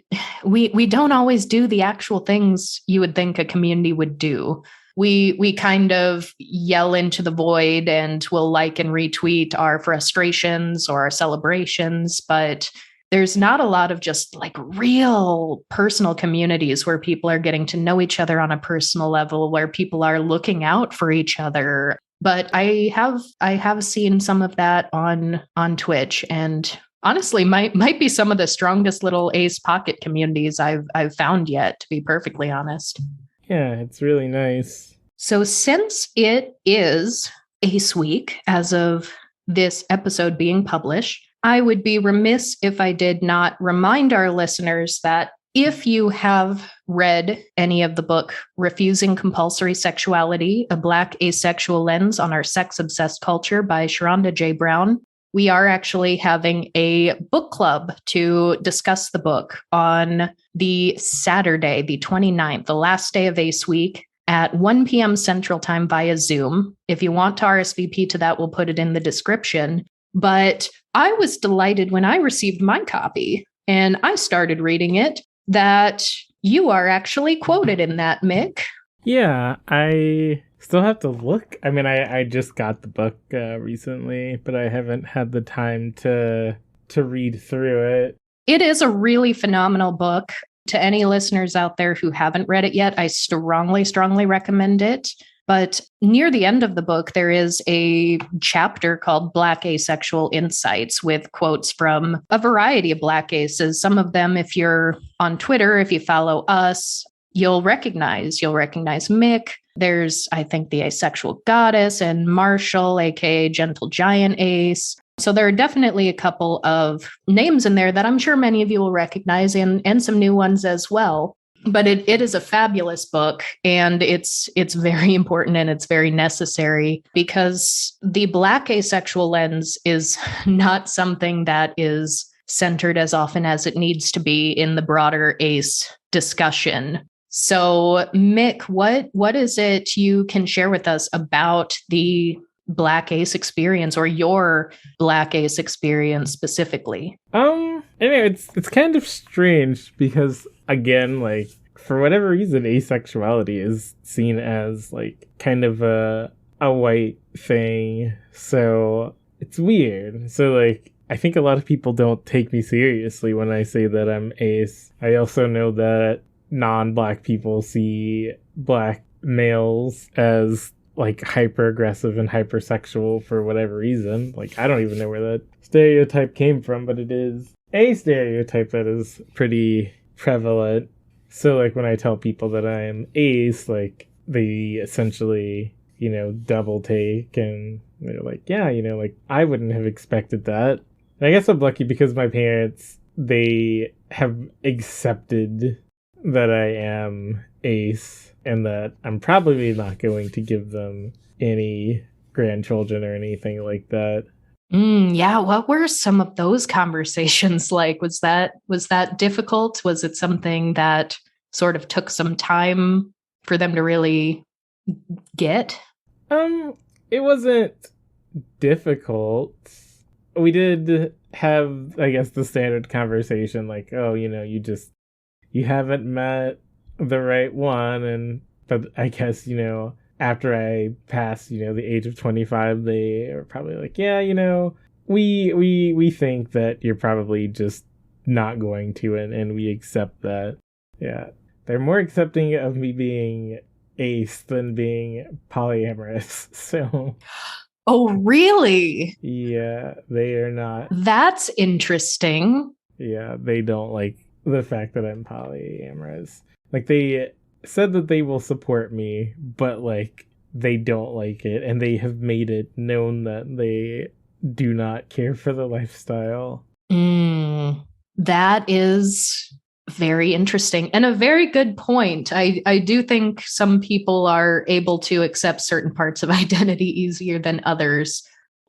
S1: we don't always do the actual things you would think a community would do. We kind of yell into the void, and we'll like and retweet our frustrations or our celebrations, but there's not a lot of just like real personal communities where people are getting to know each other on a personal level, where people are looking out for each other. But I have seen some of that on Twitch, and honestly might be some of the strongest little Ace Pocket communities I've found yet, to be perfectly honest.
S2: Yeah, it's really nice.
S1: So since it is Ace Week as of this episode being published, I would be remiss if I did not remind our listeners that if you have read any of the book Refusing Compulsory Sexuality, A Black Asexual Lens on Our Sex-Obsessed Culture by Sharonda J. Brown, we are actually having a book club to discuss the book on the Saturday, the 29th, the last day of Ace Week, at 1 p.m. Central Time via Zoom. If you want to RSVP to that, we'll put it in the description. But I was delighted when I received my copy and I started reading it that you are actually quoted in that, Mick.
S2: Yeah, I still have to look. I mean, I just got the book recently, but I haven't had the time to read through it.
S1: It is a really phenomenal book. To any listeners out there who haven't read it yet, I strongly, strongly recommend it. But near the end of the book, there is a chapter called Black Asexual Insights with quotes from a variety of Black aces. Some of them, if you're on Twitter, if you follow us, you'll recognize Mick. There's, I think, the Asexual Goddess and Marshall, aka Gentle Giant Ace. So there are definitely a couple of names in there that I'm sure many of you will recognize, and some new ones as well. But it is a fabulous book, and it's very important and it's very necessary, because the Black asexual lens is not something that is centered as often as it needs to be in the broader ACE discussion. So, Mick, what is it you can share with us about the Black Ace experience, or your Black Ace experience specifically?
S2: Anyway, it's kind of strange because, again, like, for whatever reason, asexuality is seen as like kind of a white thing, so it's weird. So like, I think a lot of people don't take me seriously when I say that I'm ace. I also know that non-black people see black males as like hyper aggressive and hypersexual for whatever reason. Like, I don't even know where that stereotype came from, but it is a stereotype that is pretty prevalent. So like, when I tell people that I am ace, like, they essentially, double take, and they're like, yeah, like, I wouldn't have expected that. And I guess I'm lucky because my parents, they have accepted that I am ace, and that I'm probably not going to give them any grandchildren or anything like that.
S1: Yeah. What were some of those conversations like? Was that difficult? Was it something that sort of took some time for them to really get?
S2: It wasn't difficult. We did have, I guess, the standard conversation, like, oh, you haven't met the right one, but I guess, after I passed, the age of 25, they are probably like, yeah, we think that you're probably just not going to, and we accept that. Yeah. They're more accepting of me being ace than being polyamorous, so.
S1: Oh, really?
S2: Yeah, they are not.
S1: That's interesting.
S2: Yeah, they don't like the fact that I'm polyamorous. Like, they said that they will support me, but like they don't like it, and they have made it known that they do not care for the lifestyle.
S1: That is very interesting and a very good point. I do think some people are able to accept certain parts of identity easier than others.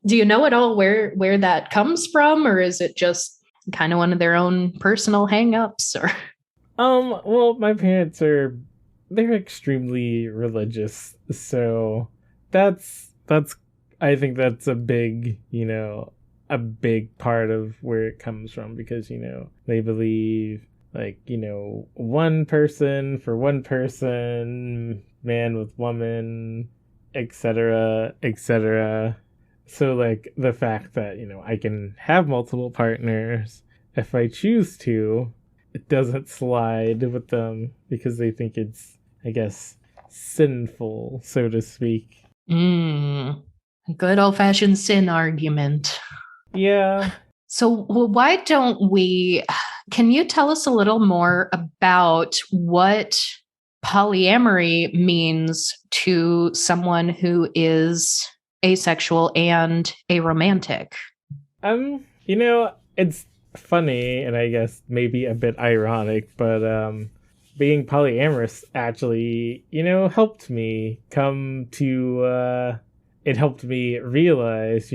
S1: Do you know at all where that comes from, or is it just kind of one of their own personal hangups? Or
S2: Well, my parents they're extremely religious, so that's I think that's a big, a big part of where it comes from, because, they believe, like, one person for one person, man with woman, etc., etc. So, like, the fact that, I can have multiple partners if I choose to, it doesn't slide with them because they think it's, I guess, sinful, so to speak.
S1: Good old-fashioned sin argument.
S2: Yeah.
S1: So why don't can you tell us a little more about what polyamory means to someone who is asexual and aromantic?
S2: It's funny, and I guess maybe a bit ironic, but being polyamorous actually, helped me come to it helped me realize,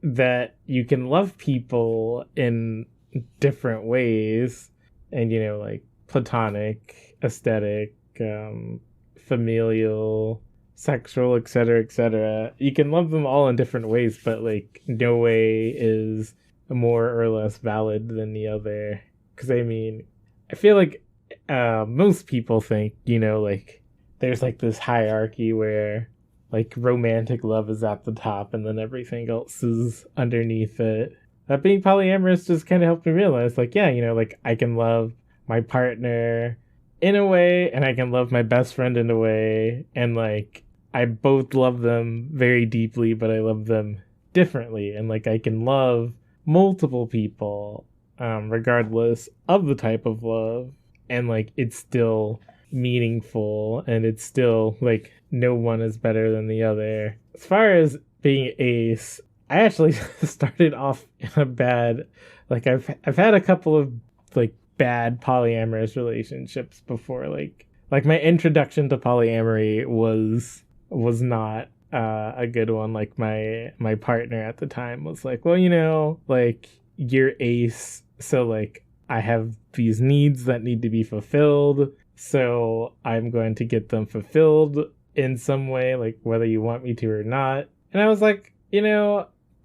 S2: that you can love people in different ways, and, like platonic, aesthetic, familial, sexual, etc., etc. You can love them all in different ways, but like no way is more or less valid than the other. Because I feel like most people think, like there's like this hierarchy where like romantic love is at the top and then everything else is underneath it. That being polyamorous just kind of helped me realize, like, yeah, like I can love my partner in a way, and I can love my best friend in a way, and like I both love them very deeply, but I love them differently, and like I can love multiple people, regardless of the type of love, and like it's still meaningful, and it's still like no one is better than the other. As far as being ace, I actually started off in a bad, like I've had a couple of like bad polyamorous relationships before. Like my introduction to polyamory was not a good one. Like my partner at the time was like, well, like you're ace, so like I have these needs that need to be fulfilled, so I'm going to get them fulfilled in some way, like whether you want me to or not. And I was like,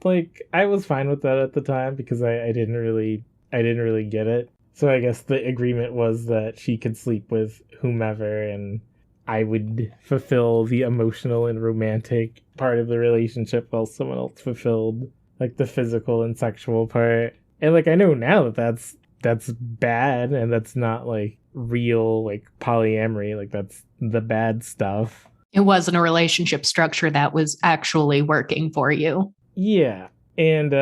S2: like I was fine with that at the time because I didn't really get it. So I guess the agreement was that she could sleep with whomever, and I would fulfill the emotional and romantic part of the relationship while someone else fulfilled like the physical and sexual part. And like I know now that that's bad, and that's not like real like polyamory. Like that's the bad stuff.
S1: It wasn't a relationship structure that was actually working for you.
S2: Yeah. And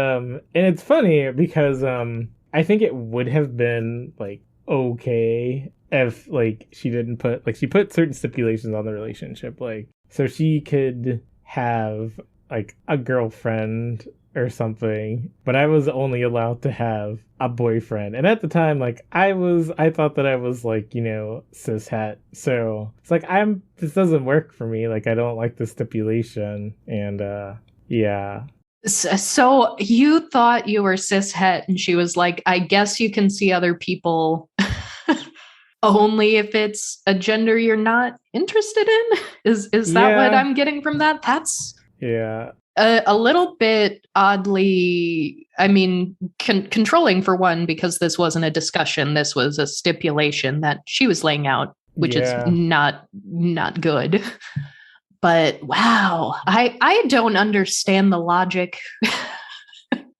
S2: it's funny because I think it would have been like okay if like she didn't put like she put certain stipulations on the relationship, like so she could have like a girlfriend or something, but I was only allowed to have a boyfriend. And at the time, like I thought that I was like, cis het. So it's like this doesn't work for me. Like I don't like the stipulation. And yeah.
S1: So you thought you were cis het, and she was like, I guess you can see other people only if it's a gender you're not interested in? Is that what I'm getting from that? That's a little bit oddly, controlling for one, because this wasn't a discussion. This was a stipulation that she was laying out, which is not good. But wow, I don't understand the logic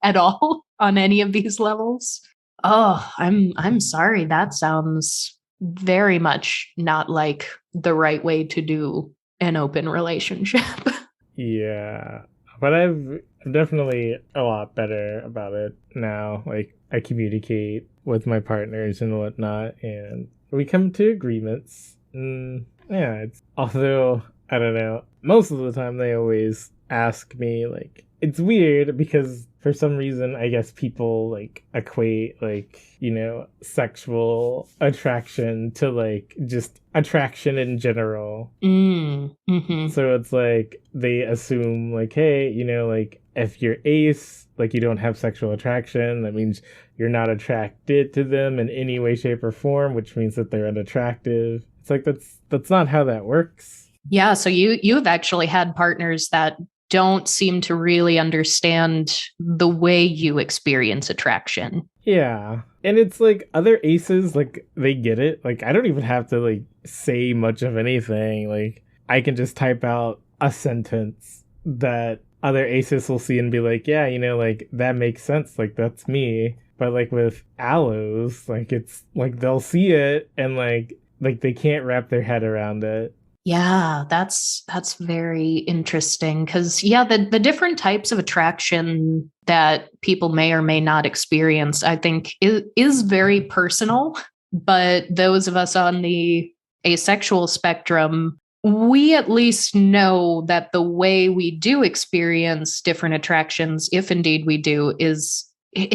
S1: at all on any of these levels. Oh, I'm sorry. That sounds very much not like the right way to do an open relationship.
S2: Yeah. But I'm definitely a lot better about it now. Like, I communicate with my partners and whatnot, and we come to agreements. Yeah, it's although I don't know. Most of the time, they always ask me, like, it's weird because for some reason, I guess people like equate like, sexual attraction to like just attraction in general.
S1: Mm-hmm.
S2: So it's like they assume like, hey, like if you're ace, like you don't have sexual attraction, that means you're not attracted to them in any way, shape, or form, which means that they're unattractive. It's like that's not how that works.
S1: Yeah, so you've actually had partners that don't seem to really understand the way you experience attraction.
S2: Yeah. And it's like other aces, like they get it. Like I don't even have to like say much of anything. Like I can just type out a sentence that other aces will see and be like, yeah, like that makes sense. Like that's me. But like with allos, like it's like they'll see it and like they can't wrap their head around it.
S1: Yeah, that's very interesting because the different types of attraction that people may or may not experience, I think is very personal. But those of us on the asexual spectrum, we at least know that the way we do experience different attractions, if indeed we do, is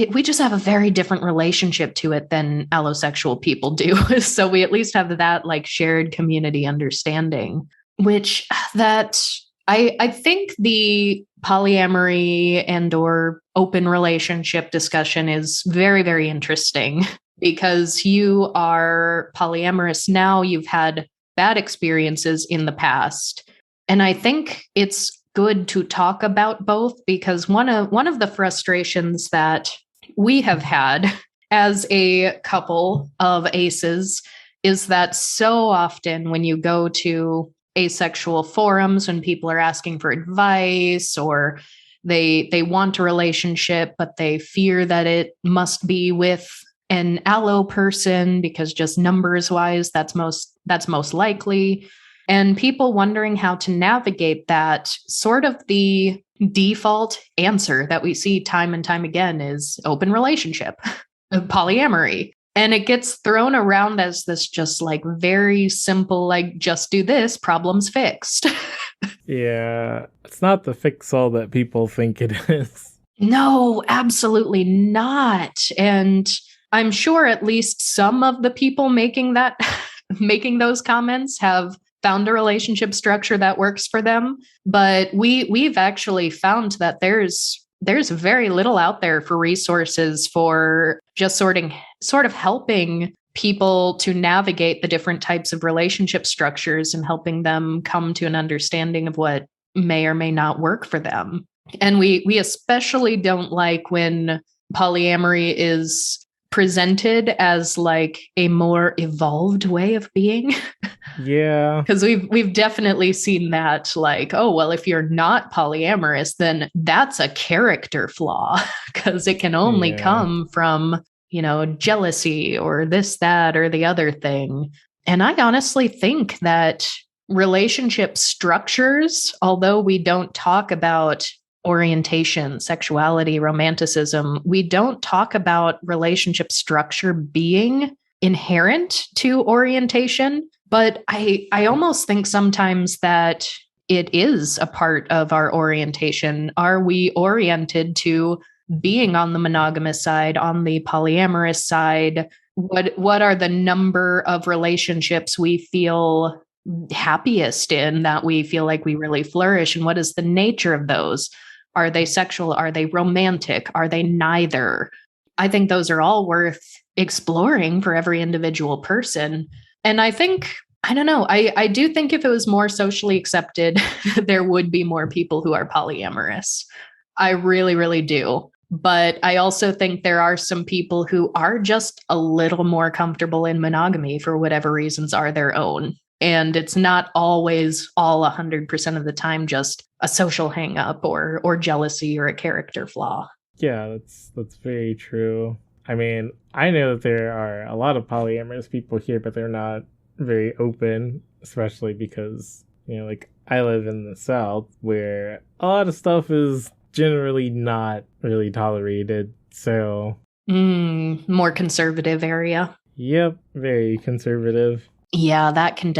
S1: we just have a very different relationship to it than allosexual people do. So we at least have that like shared community understanding, which that I think the polyamory and or open relationship discussion is very, very interesting because you are polyamorous now. You've had bad experiences in the past. And I think it's good to talk about both because one of the frustrations that we have had as a couple of aces is that so often when you go to asexual forums, when people are asking for advice or they want a relationship, but they fear that it must be with an allo person because just numbers wise, that's most likely. And people wondering how to navigate that, sort of the default answer that we see time and time again is open relationship, polyamory. And it gets thrown around as this just like very simple, like just do this, problem's fixed.
S2: Yeah, it's not the fix-all that people think it is.
S1: No, absolutely not. And I'm sure at least some of the people making those comments have found a relationship structure that works for them. But we've actually found that there's very little out there for resources for just sort of helping people to navigate the different types of relationship structures and helping them come to an understanding of what may or may not work for them. And we especially don't like when polyamory is presented as like a more evolved way of being.
S2: Yeah.
S1: Because we've definitely seen that, like, oh, well, if you're not polyamorous, then that's a character flaw because it can only come from, jealousy or this, that, or the other thing. And I honestly think that relationship structures, although we don't talk about orientation, sexuality, romanticism, we don't talk about relationship structure being inherent to orientation. But I almost think sometimes that it is a part of our orientation. Are we oriented to being on the monogamous side, on the polyamorous side? What are the number of relationships we feel happiest in, that we feel like we really flourish? And what is the nature of those? Are they sexual? Are they romantic? Are they neither? I think those are all worth exploring for every individual person. And I think, I don't know, I do think if it was more socially accepted, there would be more people who are polyamorous. I really, really do. But I also think there are some people who are just a little more comfortable in monogamy for whatever reasons are their own. And it's not always all 100% of the time just a social hang up or jealousy or a character flaw.
S2: Yeah, that's very true. I mean, I know that there are a lot of polyamorous people here, but they're not very open, especially because, like I live in the South where a lot of stuff is generally not really tolerated. So,
S1: More conservative area.
S2: yep, very conservative.
S1: Yeah, that can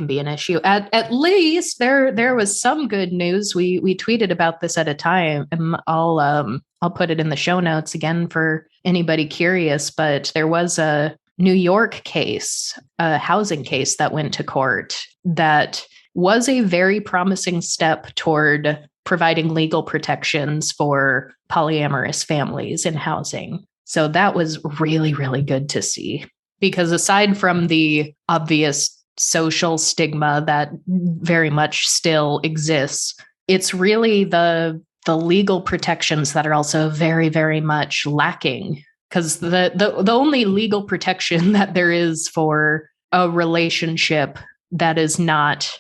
S1: be an issue. At least there was some good news. We tweeted about this at a time. I'll put it in the show notes again for anybody curious, but there was a New York case, a housing case that went to court that was a very promising step toward providing legal protections for polyamorous families in housing. So that was really, really good to see. Because aside from the obvious social stigma that very much still exists, it's really the legal protections that are also very, very much lacking. Because the only legal protection that there is for a relationship that is not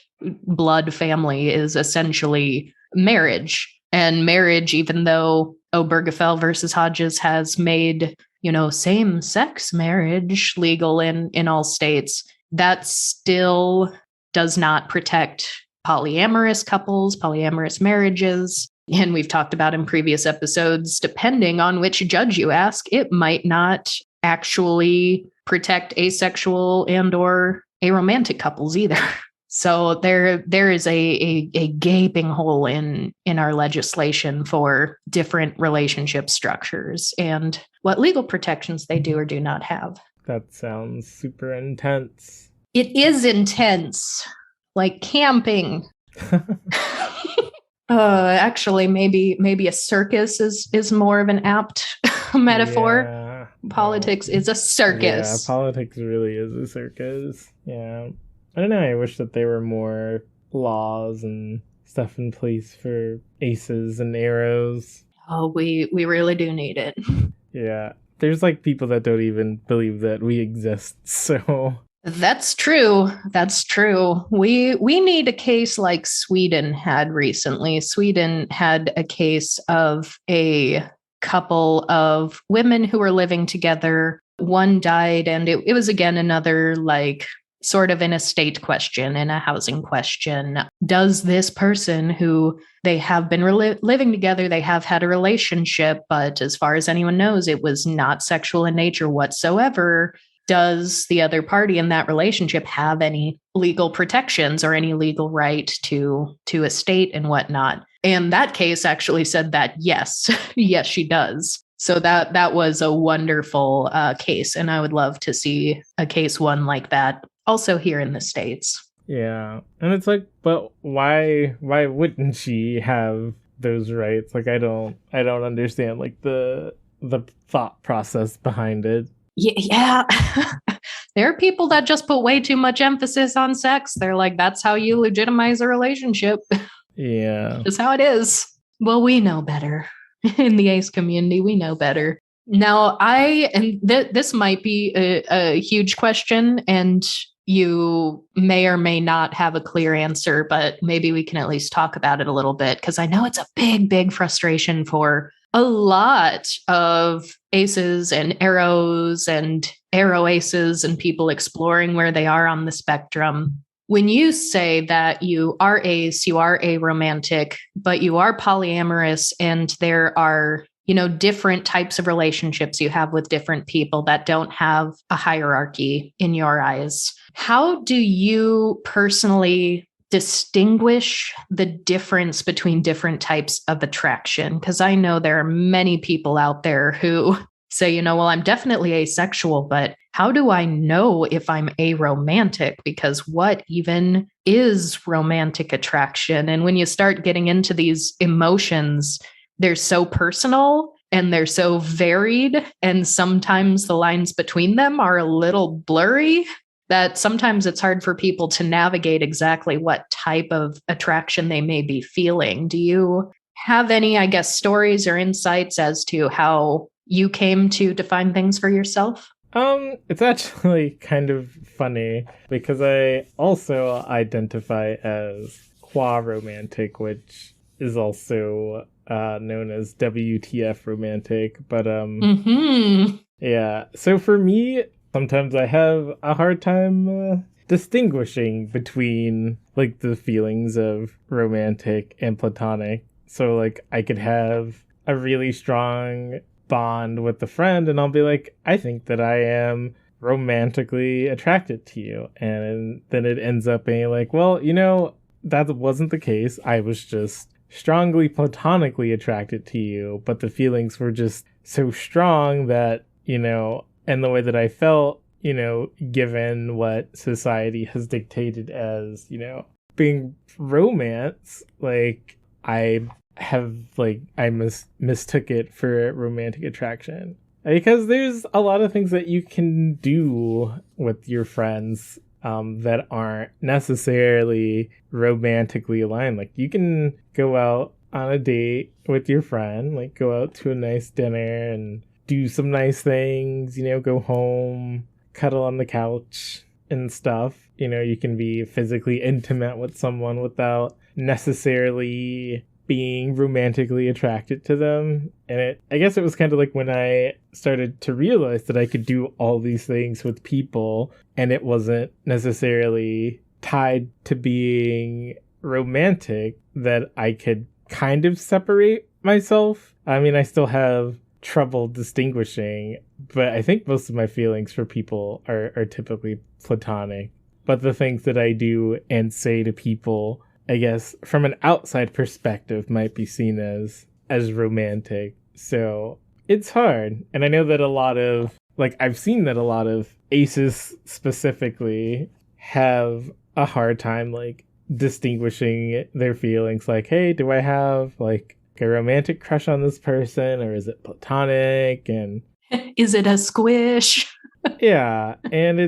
S1: blood family is essentially marriage. And marriage, even though Obergefell versus Hodges has made same-sex marriage legal in all states, that still does not protect polyamorous couples, polyamorous marriages. And we've talked about in previous episodes, depending on which judge you ask, it might not actually protect asexual and or aromantic couples either. So there is a gaping hole in our legislation for different relationship structures and what legal protections they do or do not have.
S2: That sounds super intense.
S1: It is intense, like camping. Actually, maybe a circus is more of an apt metaphor.
S2: Yeah.
S1: Politics is a circus.
S2: Yeah, politics really is a circus. Yeah. I don't know, I wish that there were more laws and stuff in place for aces and arrows.
S1: Oh, we really do need it.
S2: Yeah. There's like people that don't even believe that we exist, so...
S1: That's true. That's true. We need a case like Sweden had recently. Sweden had a case of a couple of women who were living together. One died, and it was again another like sort of an estate question and a housing question. Does this person who they have been living together, they have had a relationship, but as far as anyone knows, it was not sexual in nature whatsoever. Does the other party in that relationship have any legal protections or any legal right to estate and whatnot? And that case actually said that yes, yes, she does. So that was a wonderful case. And I would love to see a case one like that also here in the States.
S2: Yeah. And it's like, but why wouldn't she have those rights? Like I don't understand like the thought process behind it.
S1: Yeah. There are people that just put way too much emphasis on sex. They're like, that's how you legitimize a relationship.
S2: Yeah.
S1: That's how it is. Well, we know better. In the ace community, we know better. Now, this might be a huge question, and you may or may not have a clear answer, but maybe we can at least talk about it a little bit, because I know it's a big, big frustration for a lot of aces and arrows and arrow aces and people exploring where they are on the spectrum. When you say that you are ace, you are aromantic, but you are polyamorous, and there are, different types of relationships you have with different people that don't have a hierarchy in your eyes, how do you personally distinguish the difference between different types of attraction? Because I know there are many people out there who say, well, I'm definitely asexual, but how do I know if I'm aromantic? Because what even is romantic attraction? And when you start getting into these emotions, they're so personal and they're so varied. And sometimes the lines between them are a little blurry, that sometimes it's hard for people to navigate exactly what type of attraction they may be feeling. Do you have any, stories or insights as to how you came to define things for yourself?
S2: It's actually kind of funny because I also identify as queeromantic, which is also known as WTF romantic. But yeah. So for me, sometimes I have a hard time distinguishing between like the feelings of romantic and platonic. So like I could have a really strong bond with the friend and I'll be like, I think that I am romantically attracted to you. And then it ends up being like, well, that wasn't the case. I was just strongly platonically attracted to you, but the feelings were just so strong that, and the way that I felt, given what society has dictated as, being romance, like I mistook it for romantic attraction. Because there's a lot of things that you can do with your friends that aren't necessarily romantically aligned. Like you can go out on a date with your friend, like go out to a nice dinner and do some nice things, go home, cuddle on the couch and stuff. You can be physically intimate with someone without necessarily being romantically attracted to them. And I guess it was kind of like when I started to realize that I could do all these things with people and it wasn't necessarily tied to being romantic, that I could kind of separate myself. I mean, I still have trouble distinguishing, but I think most of my feelings for people are typically platonic. But the things that I do and say to people, I guess from an outside perspective, might be seen as romantic. So it's hard. And I know that I've seen that a lot of aces specifically have a hard time like distinguishing their feelings. Like, hey, do I have like a romantic crush on this person, or is it platonic? And
S1: is it a squish?
S2: Yeah, and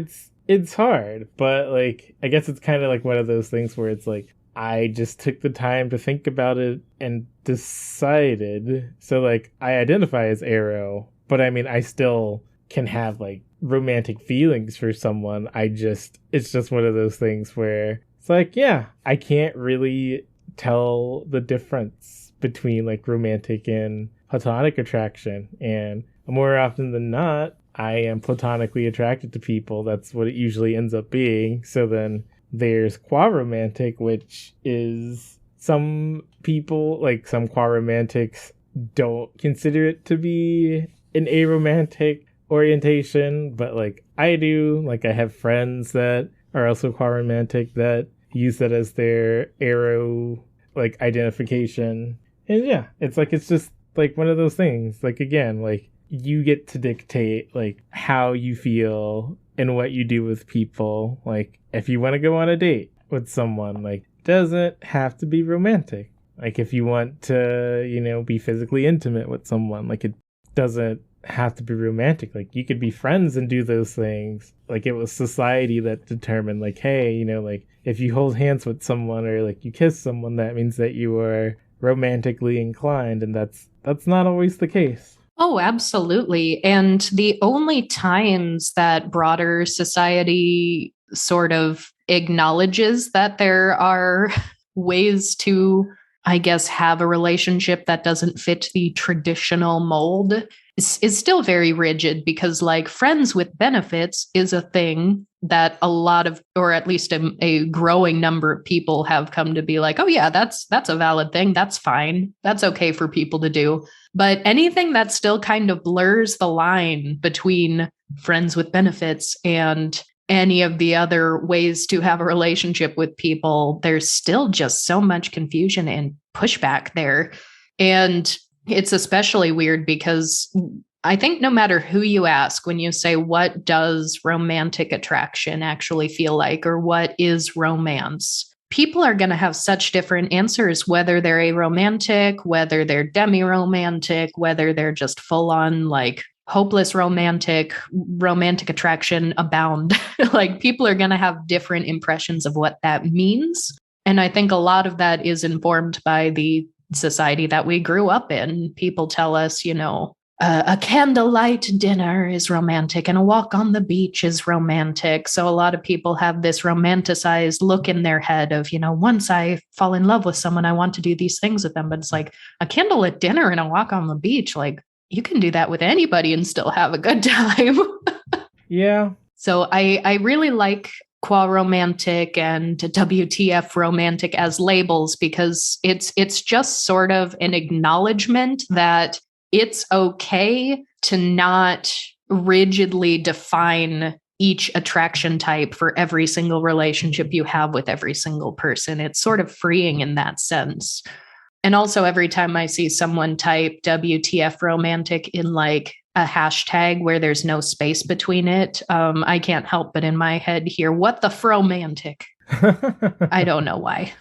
S2: it's hard, but like I guess it's kind of like one of those things where it's like I just took the time to think about it and decided. So like I identify as aro, but I mean I still can have like romantic feelings for someone. It's just one of those things where it's like, yeah, I can't really tell the difference between like romantic and platonic attraction. And more often than not, I am platonically attracted to people. That's what it usually ends up being. So then there's quoiromantic, which is some people, like some quoiromantics, don't consider it to be an aromantic orientation, but like I do. Like I have friends that are also quoiromantic that use that as their aro like identification. And yeah, it's just like one of those things. Like again, like you get to dictate like how you feel and what you do with people. Like if you want to go on a date with someone, like doesn't have to be romantic. Like if you want to, be physically intimate with someone, like it doesn't have to be romantic. Like you could be friends and do those things. Like it was society that determined like, hey, like if you hold hands with someone or like you kiss someone, that means that you are romantically inclined, and that's not always the case.
S1: Oh, absolutely. And the only times that broader society sort of acknowledges that there are ways to, I guess, have a relationship that doesn't fit the traditional mold is still very rigid, because like friends with benefits is a thing that a lot of, or at least a growing number of people have come to be like, oh yeah, that's a valid thing. That's fine. That's okay for people to do. But anything that still kind of blurs the line between friends with benefits and any of the other ways to have a relationship with people, there's still just so much confusion and pushback there. And it's especially weird because I think no matter who you ask, when you say, what does romantic attraction actually feel like, or what is romance? People are going to have such different answers, whether they're aromantic, whether they're demi-romantic, whether they're just full-on like hopeless romantic attraction abound. Like people are going to have different impressions of what that means. And I think a lot of that is informed by the society that we grew up in. People tell us, a candlelight dinner is romantic and a walk on the beach is romantic. So a lot of people have this romanticized look in their head of, once I fall in love with someone, I want to do these things with them. But it's like a candlelit dinner and a walk on the beach. Like you can do that with anybody and still have a good time.
S2: Yeah.
S1: So I really like quoiromantic and WTF romantic as labels, because it's just sort of an acknowledgement that it's okay to not rigidly define each attraction type for every single relationship you have with every single person. It's sort of freeing in that sense. And also, every time I see someone type WTF romantic in like a hashtag where there's no space between it, I can't help but in my head hear, what the fromantic? I don't know why.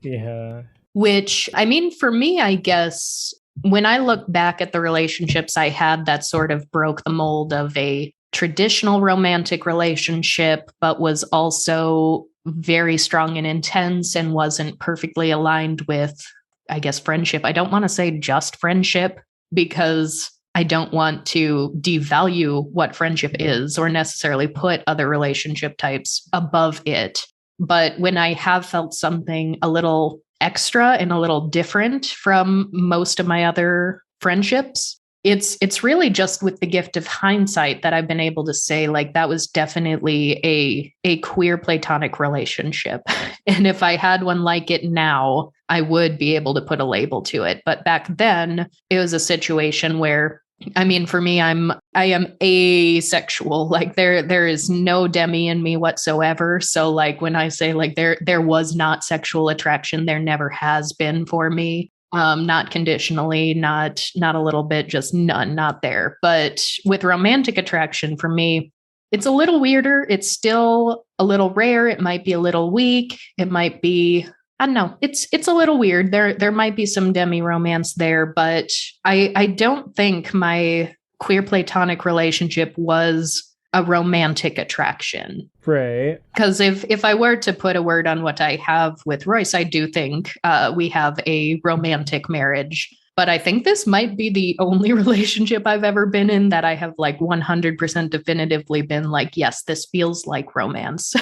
S2: Yeah.
S1: Which, I mean, for me, I guess, when I look back at the relationships I had that sort of broke the mold of a traditional romantic relationship, but was also very strong and intense and wasn't perfectly aligned with, I guess, friendship. I don't want to say just friendship, because I don't want to devalue what friendship is or necessarily put other relationship types above it. But when I have felt something a little extra and a little different from most of my other friendships, it's really just with the gift of hindsight that I've been able to say, like, that was definitely a queer platonic relationship. And if I had one like it now, I would be able to put a label to it. But back then, it was a situation where, I mean, for me, I am asexual. Like, there is no demi in me whatsoever. So like, when I say like there was not sexual attraction, there never has been for me. Not conditionally, not a little bit, just none, not there. But with romantic attraction, for me, it's a little weirder. It's still a little rare. It might be a little weak. It might be, I don't know. It's a little weird. There might be some demi-romance there, but I don't think my queer platonic relationship was a romantic attraction.
S2: Right.
S1: Because if I were to put a word on what I have with Royce, I do think we have a romantic marriage. But I think this might be the only relationship I've ever been in that I have like 100% definitively been like, yes, this feels like romance.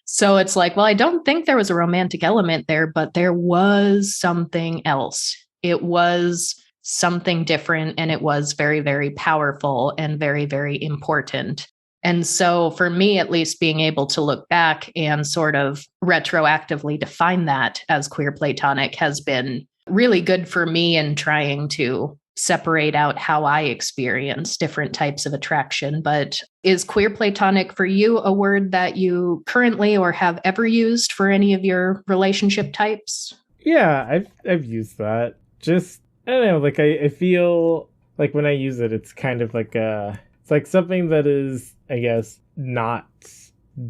S1: So it's like, well, I don't think there was a romantic element there, but there was something else. It was something different, and it was very, very powerful and very, very important. And so for me, at least, being able to look back and sort of retroactively define that as queer platonic has been really good for me in trying to separate out how I experience different types of attraction. But is queer platonic for you a word that you currently or have ever used for any of your relationship types?
S2: Yeah, I've used that. Just, I don't know, like I feel like when I use it, it's kind of like it's like something that is, I guess, not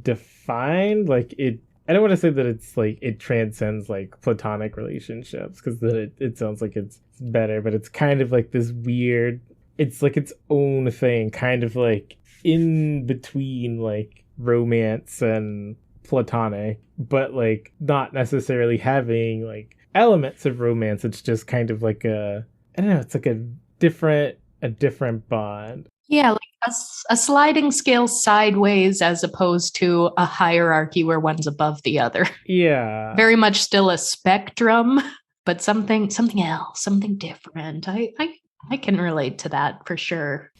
S2: defined. Like I don't want to say that it's like it transcends like platonic relationships, because then it sounds like it's better, but it's kind of like this weird, it's like its own thing, kind of like in between like romance and platonic, but like not necessarily having like elements of romance. It's just kind of like I don't know, it's like a different bond.
S1: Yeah, like a sliding scale sideways as opposed to a hierarchy where one's above the other.
S2: Yeah.
S1: Very much still a spectrum, but something else, something different. I can relate to that for sure.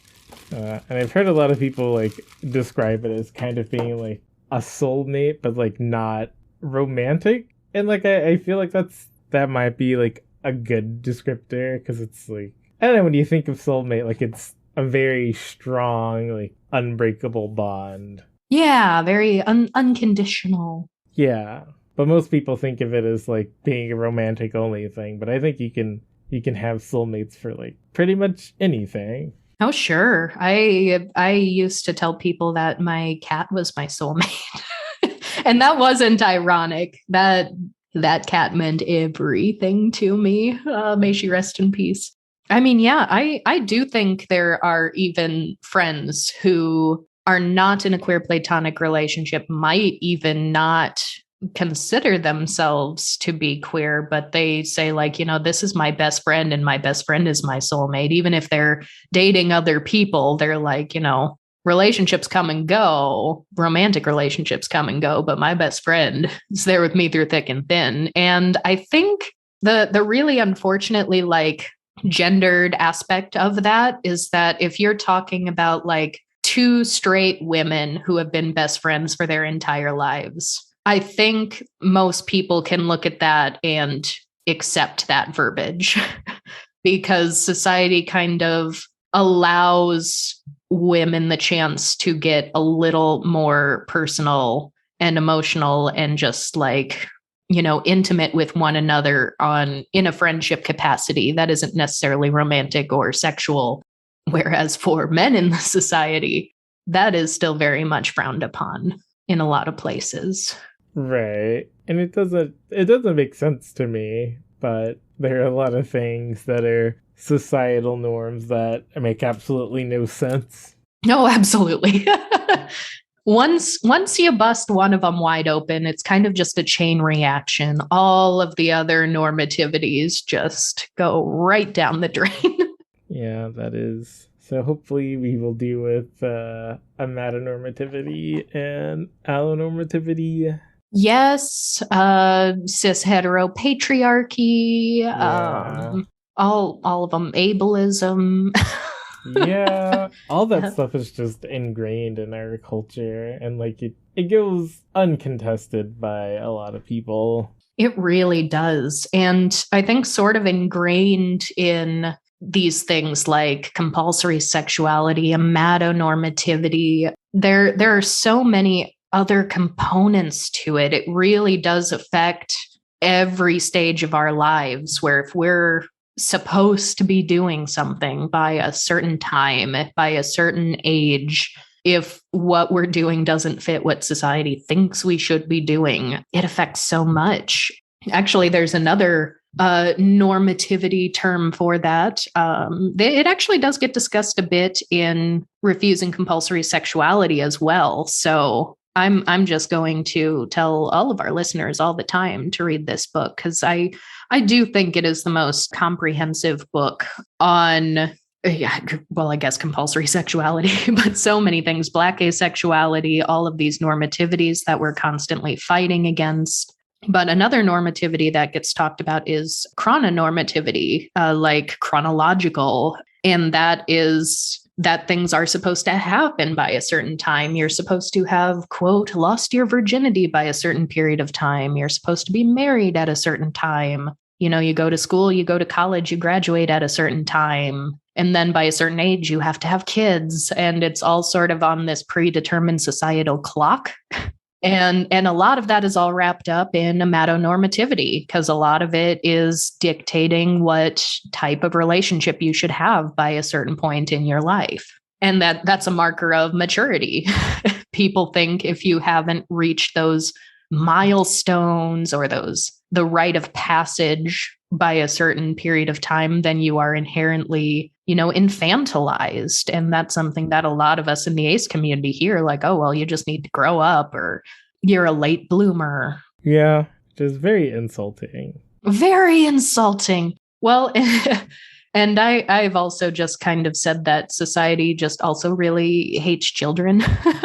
S2: And I've heard a lot of people like describe it as kind of being like a soulmate, but like not romantic. And like I feel like that might be like a good descriptor, because it's like, I don't know, when you think of soulmate, like it's a very strong, like unbreakable bond.
S1: Yeah, very unconditional.
S2: Yeah, but most people think of it as like being a romantic only thing. But I think you can have soulmates for like pretty much anything.
S1: Oh, sure. I used to tell people that my cat was my soulmate. And that wasn't ironic. That cat meant everything to me. May she rest in peace. I mean, yeah, I do think there are even friends who are not in a queer platonic relationship, might even not consider themselves to be queer, but they say like, this is my best friend and my best friend is my soulmate. Even if they're dating other people, they're like, relationships come and go, romantic relationships come and go, but my best friend is there with me through thick and thin. And I think the really unfortunately like gendered aspect of that is that if you're talking about like two straight women who have been best friends for their entire lives. I think most people can look at that and accept that verbiage because society kind of allows women the chance to get a little more personal and emotional and just like, intimate with one another in a friendship capacity that isn't necessarily romantic or sexual. Whereas for men in the society, that is still very much frowned upon in a lot of places.
S2: Right. And it doesn't make sense to me, but there are a lot of things that are societal norms that make absolutely no sense.
S1: No, absolutely. Once you bust one of them wide open, it's kind of just a chain reaction. All of the other normativities just go right down the drain.
S2: Yeah, that is. So hopefully we will deal with amatonormativity and allonormativity.
S1: Yes, cis heteropatriarchy, all of them, ableism.
S2: Yeah, all that stuff is just ingrained in our culture, and like it goes uncontested by a lot of people.
S1: It really does. And I think sort of ingrained in these things like compulsory sexuality, amatonormativity, there are so many other components to it. It really does affect every stage of our lives, where if we're supposed to be doing something by a certain time, by a certain age, if what we're doing doesn't fit what society thinks we should be doing, it affects so much. Actually, there's another normativity term for that. It actually does get discussed a bit in Refusing Compulsory Sexuality as well. So I'm just going to tell all of our listeners all the time to read this book, because I do think it is the most comprehensive book on, I guess compulsory sexuality, but so many things, Black asexuality, all of these normativities that we're constantly fighting against. But another normativity that gets talked about is chrononormativity, like chronological. And that is that things are supposed to happen by a certain time. You're supposed to have, quote, lost your virginity by a certain period of time. You're supposed to be married at a certain time. You go to school, you go to college, you graduate at a certain time. And then by a certain age, you have to have kids. And it's all sort of on this predetermined societal clock. And a lot of that is all wrapped up in amatonormativity, because a lot of it is dictating what type of relationship you should have by a certain point in your life. And that's a marker of maturity. People think if you haven't reached those milestones or the rite of passage by a certain period of time, then you are inherently, infantilized. And that's something that a lot of us in the ACE community hear, like, oh, well, you just need to grow up, or you're a late bloomer.
S2: Yeah, just very insulting.
S1: Very insulting. Well, and I've also just kind of said that society just also really hates children.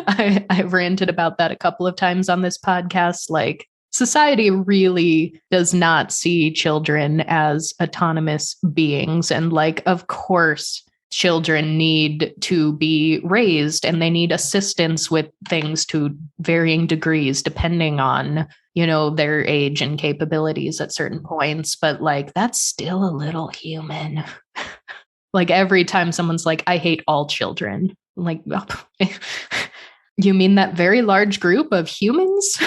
S1: I've ranted about that a couple of times on this podcast. Like, society really does not see children as autonomous beings. And like, of course, children need to be raised and they need assistance with things to varying degrees, depending on, their age and capabilities at certain points. But like, that's still a little human. Like, every time someone's like, I hate all children, I'm like, oh, you mean that very large group of humans?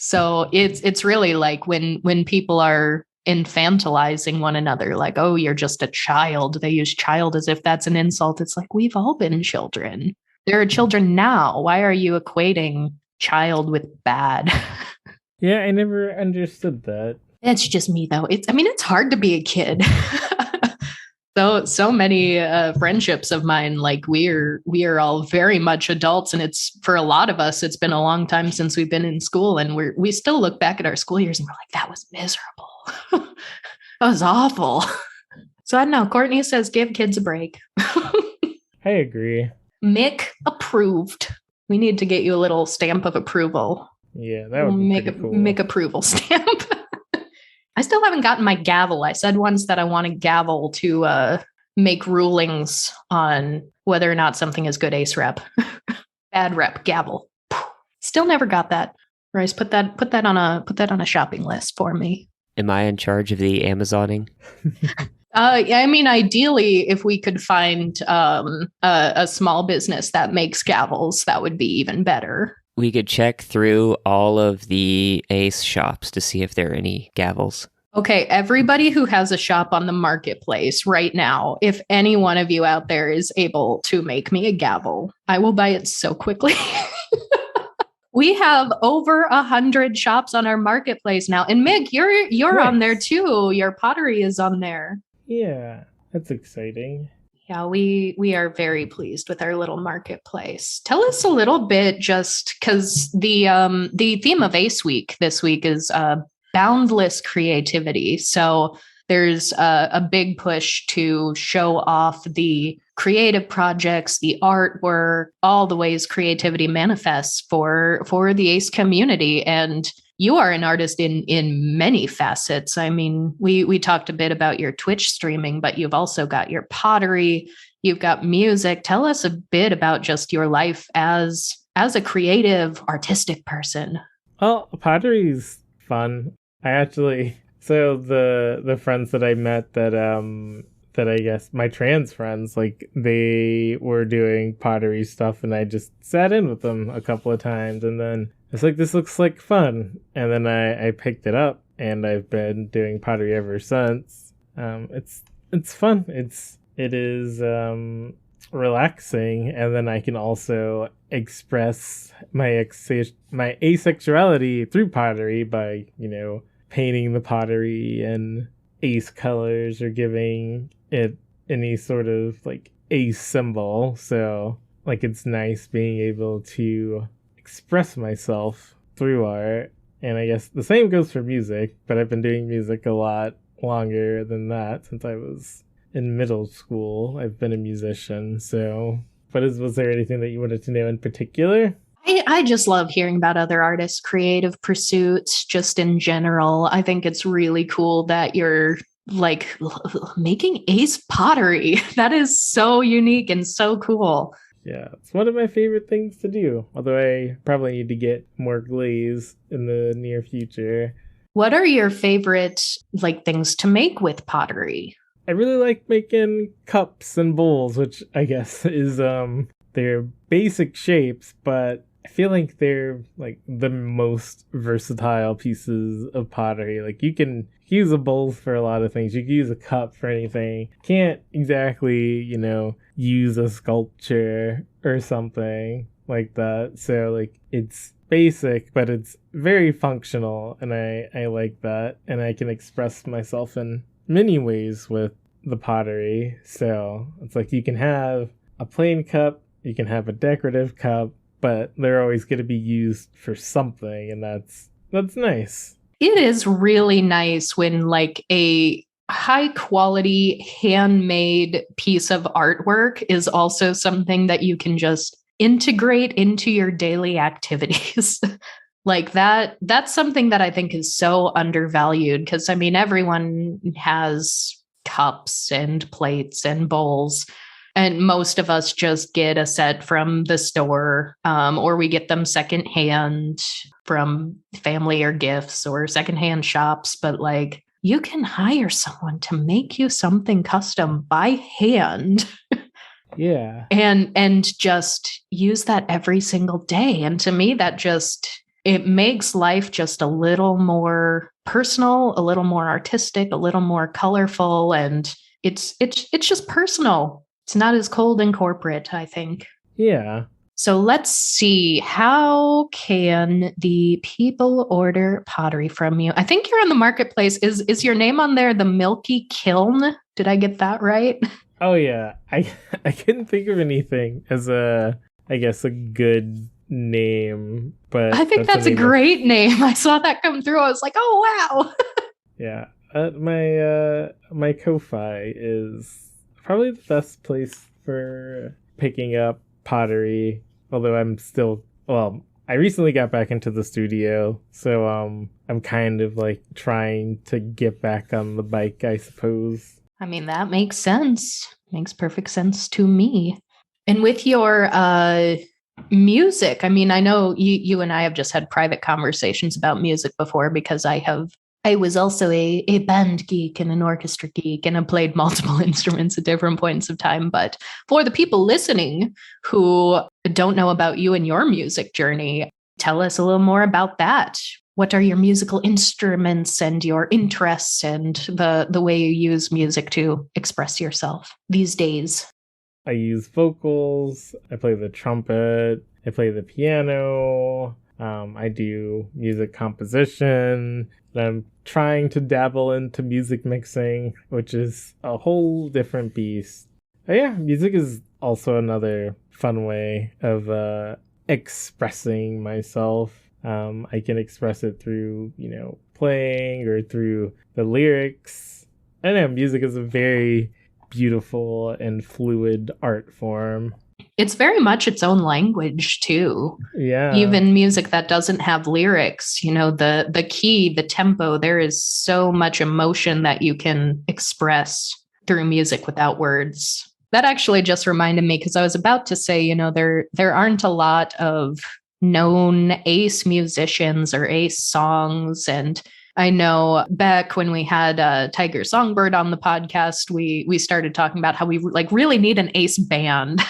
S1: So it's really like when people are infantilizing one another, like, oh, you're just a child. They use child as if that's an insult. It's like, we've all been children. There are children now. Why are you equating child with bad?
S2: Yeah, I never understood that.
S1: It's just me, though. It's hard to be a kid. So many friendships of mine, like we are all very much adults, and it's, for a lot of us, it's been a long time since we've been in school, and we still look back at our school years and we're like, that was miserable. That was awful. So I don't know. Courtney says, give kids a break.
S2: I agree.
S1: Mick approved. We need to get you a little stamp of approval.
S2: Yeah, that would be pretty cool.
S1: Mick approval stamp. I still haven't gotten my gavel. I said once that I want a gavel to make rulings on whether or not something is good ace rep. Bad rep, gavel. Still never got that. Bryce, put that on a shopping list for me.
S3: Am I in charge of the Amazoning?
S1: I mean, ideally, if we could find a small business that makes gavels, that would be even better.
S3: We could check through all of the Ace shops to see if there are any gavels.
S1: Okay, everybody who has a shop on the marketplace right now, if any one of you out there is able to make me a gavel, I will buy it so quickly. We have over 100 shops on our marketplace now. And Mick, you're
S2: Nice.
S1: on there too. Your pottery is on there.
S2: Yeah, that's exciting.
S1: Yeah, we are very pleased with our little marketplace. Tell us a little bit, just because the theme of Ace Week this week is boundless creativity. So there's a big push to show off the creative projects, the artwork, all the ways creativity manifests for the Ace community. And you are an artist in many facets. I mean, we talked a bit about your Twitch streaming, but you've also got your pottery, you've got music. Tell us a bit about just your life as a creative, artistic person.
S2: Well, pottery's fun. So the friends that I met that I guess my trans friends, like, they were doing pottery stuff, and I just sat in with them a couple of times, and then it's like, this looks like fun. And then I picked it up, and I've been doing pottery ever since. It's fun. It is relaxing, and then I can also express my asexuality through pottery by, painting the pottery in ace colors or giving it any sort of like ace symbol. So like, it's nice being able to express myself through art. And I guess the same goes for music, but I've been doing music a lot longer than that. Since I was in middle school, I've been a musician. So, but was there anything that you wanted to know in particular?
S1: I just love hearing about other artists' creative pursuits, just in general. I think it's really cool that you're like making ace pottery. That is so unique and so cool.
S2: Yeah, it's one of my favorite things to do, although I probably need to get more glaze in the near future.
S1: What are your favorite things to make with pottery?
S2: I really like making cups and bowls, which I guess is they're basic shapes, but I feel like they're like the most versatile pieces of pottery. Like, you can use a bowl for a lot of things. You can use a cup for anything. Can't exactly, use a sculpture or something like that. So like, it's basic, but it's very functional, and I like that. And I can express myself in many ways with the pottery. So it's like, you can have a plain cup, you can have a decorative cup, but they're always going to be used for something, and that's nice.
S1: It is really nice when like a high quality handmade piece of artwork is also something that you can just integrate into your daily activities. Like that's something that I think is so undervalued, because I mean, everyone has cups and plates and bowls, and most of us just get a set from the store, or we get them secondhand from family or gifts or secondhand shops. But like, you can hire someone to make you something custom by hand.
S2: Yeah.
S1: And just use that every single day. And to me, it makes life just a little more personal, a little more artistic, a little more colorful, and it's just personal. It's not as cold and corporate, I think.
S2: Yeah.
S1: So let's see. How can the people order pottery from you? I think you're on the marketplace. Is your name on there the Milky Kiln? Did I get that right?
S2: Oh yeah. I couldn't think of anything as a good name, but
S1: I think that's a great name. I saw that come through. I was like, oh wow.
S2: Yeah. My Ko-Fi is probably the best place for picking up pottery, although I recently got back into the studio, so I'm kind of like trying to get back on the bike, I suppose.
S1: I mean, that makes sense. Makes perfect sense to me. And with your music, I mean, I know you and I have just had private conversations about music before because I was also a band geek and an orchestra geek, and I played multiple instruments at different points of time. But for the people listening who don't know about you and your music journey, tell us a little more about that. What are your musical instruments and your interests and the way you use music to express yourself these days?
S2: I use vocals, I play the trumpet, I play the piano, I do music composition, and I'm trying to dabble into music mixing, which is a whole different beast. But yeah, music is also another fun way of expressing myself. I can express it through, playing or through the lyrics. I don't know, music is a very beautiful and fluid art form.
S1: It's very much its own language too.
S2: Yeah.
S1: Even music that doesn't have lyrics, the key, the tempo, there is so much emotion that you can express through music without words. That actually just reminded me, because I was about to say, there aren't a lot of known ace musicians or ace songs. And I know back when we had Tiger Songbird on the podcast, we started talking about how we really need an ace band.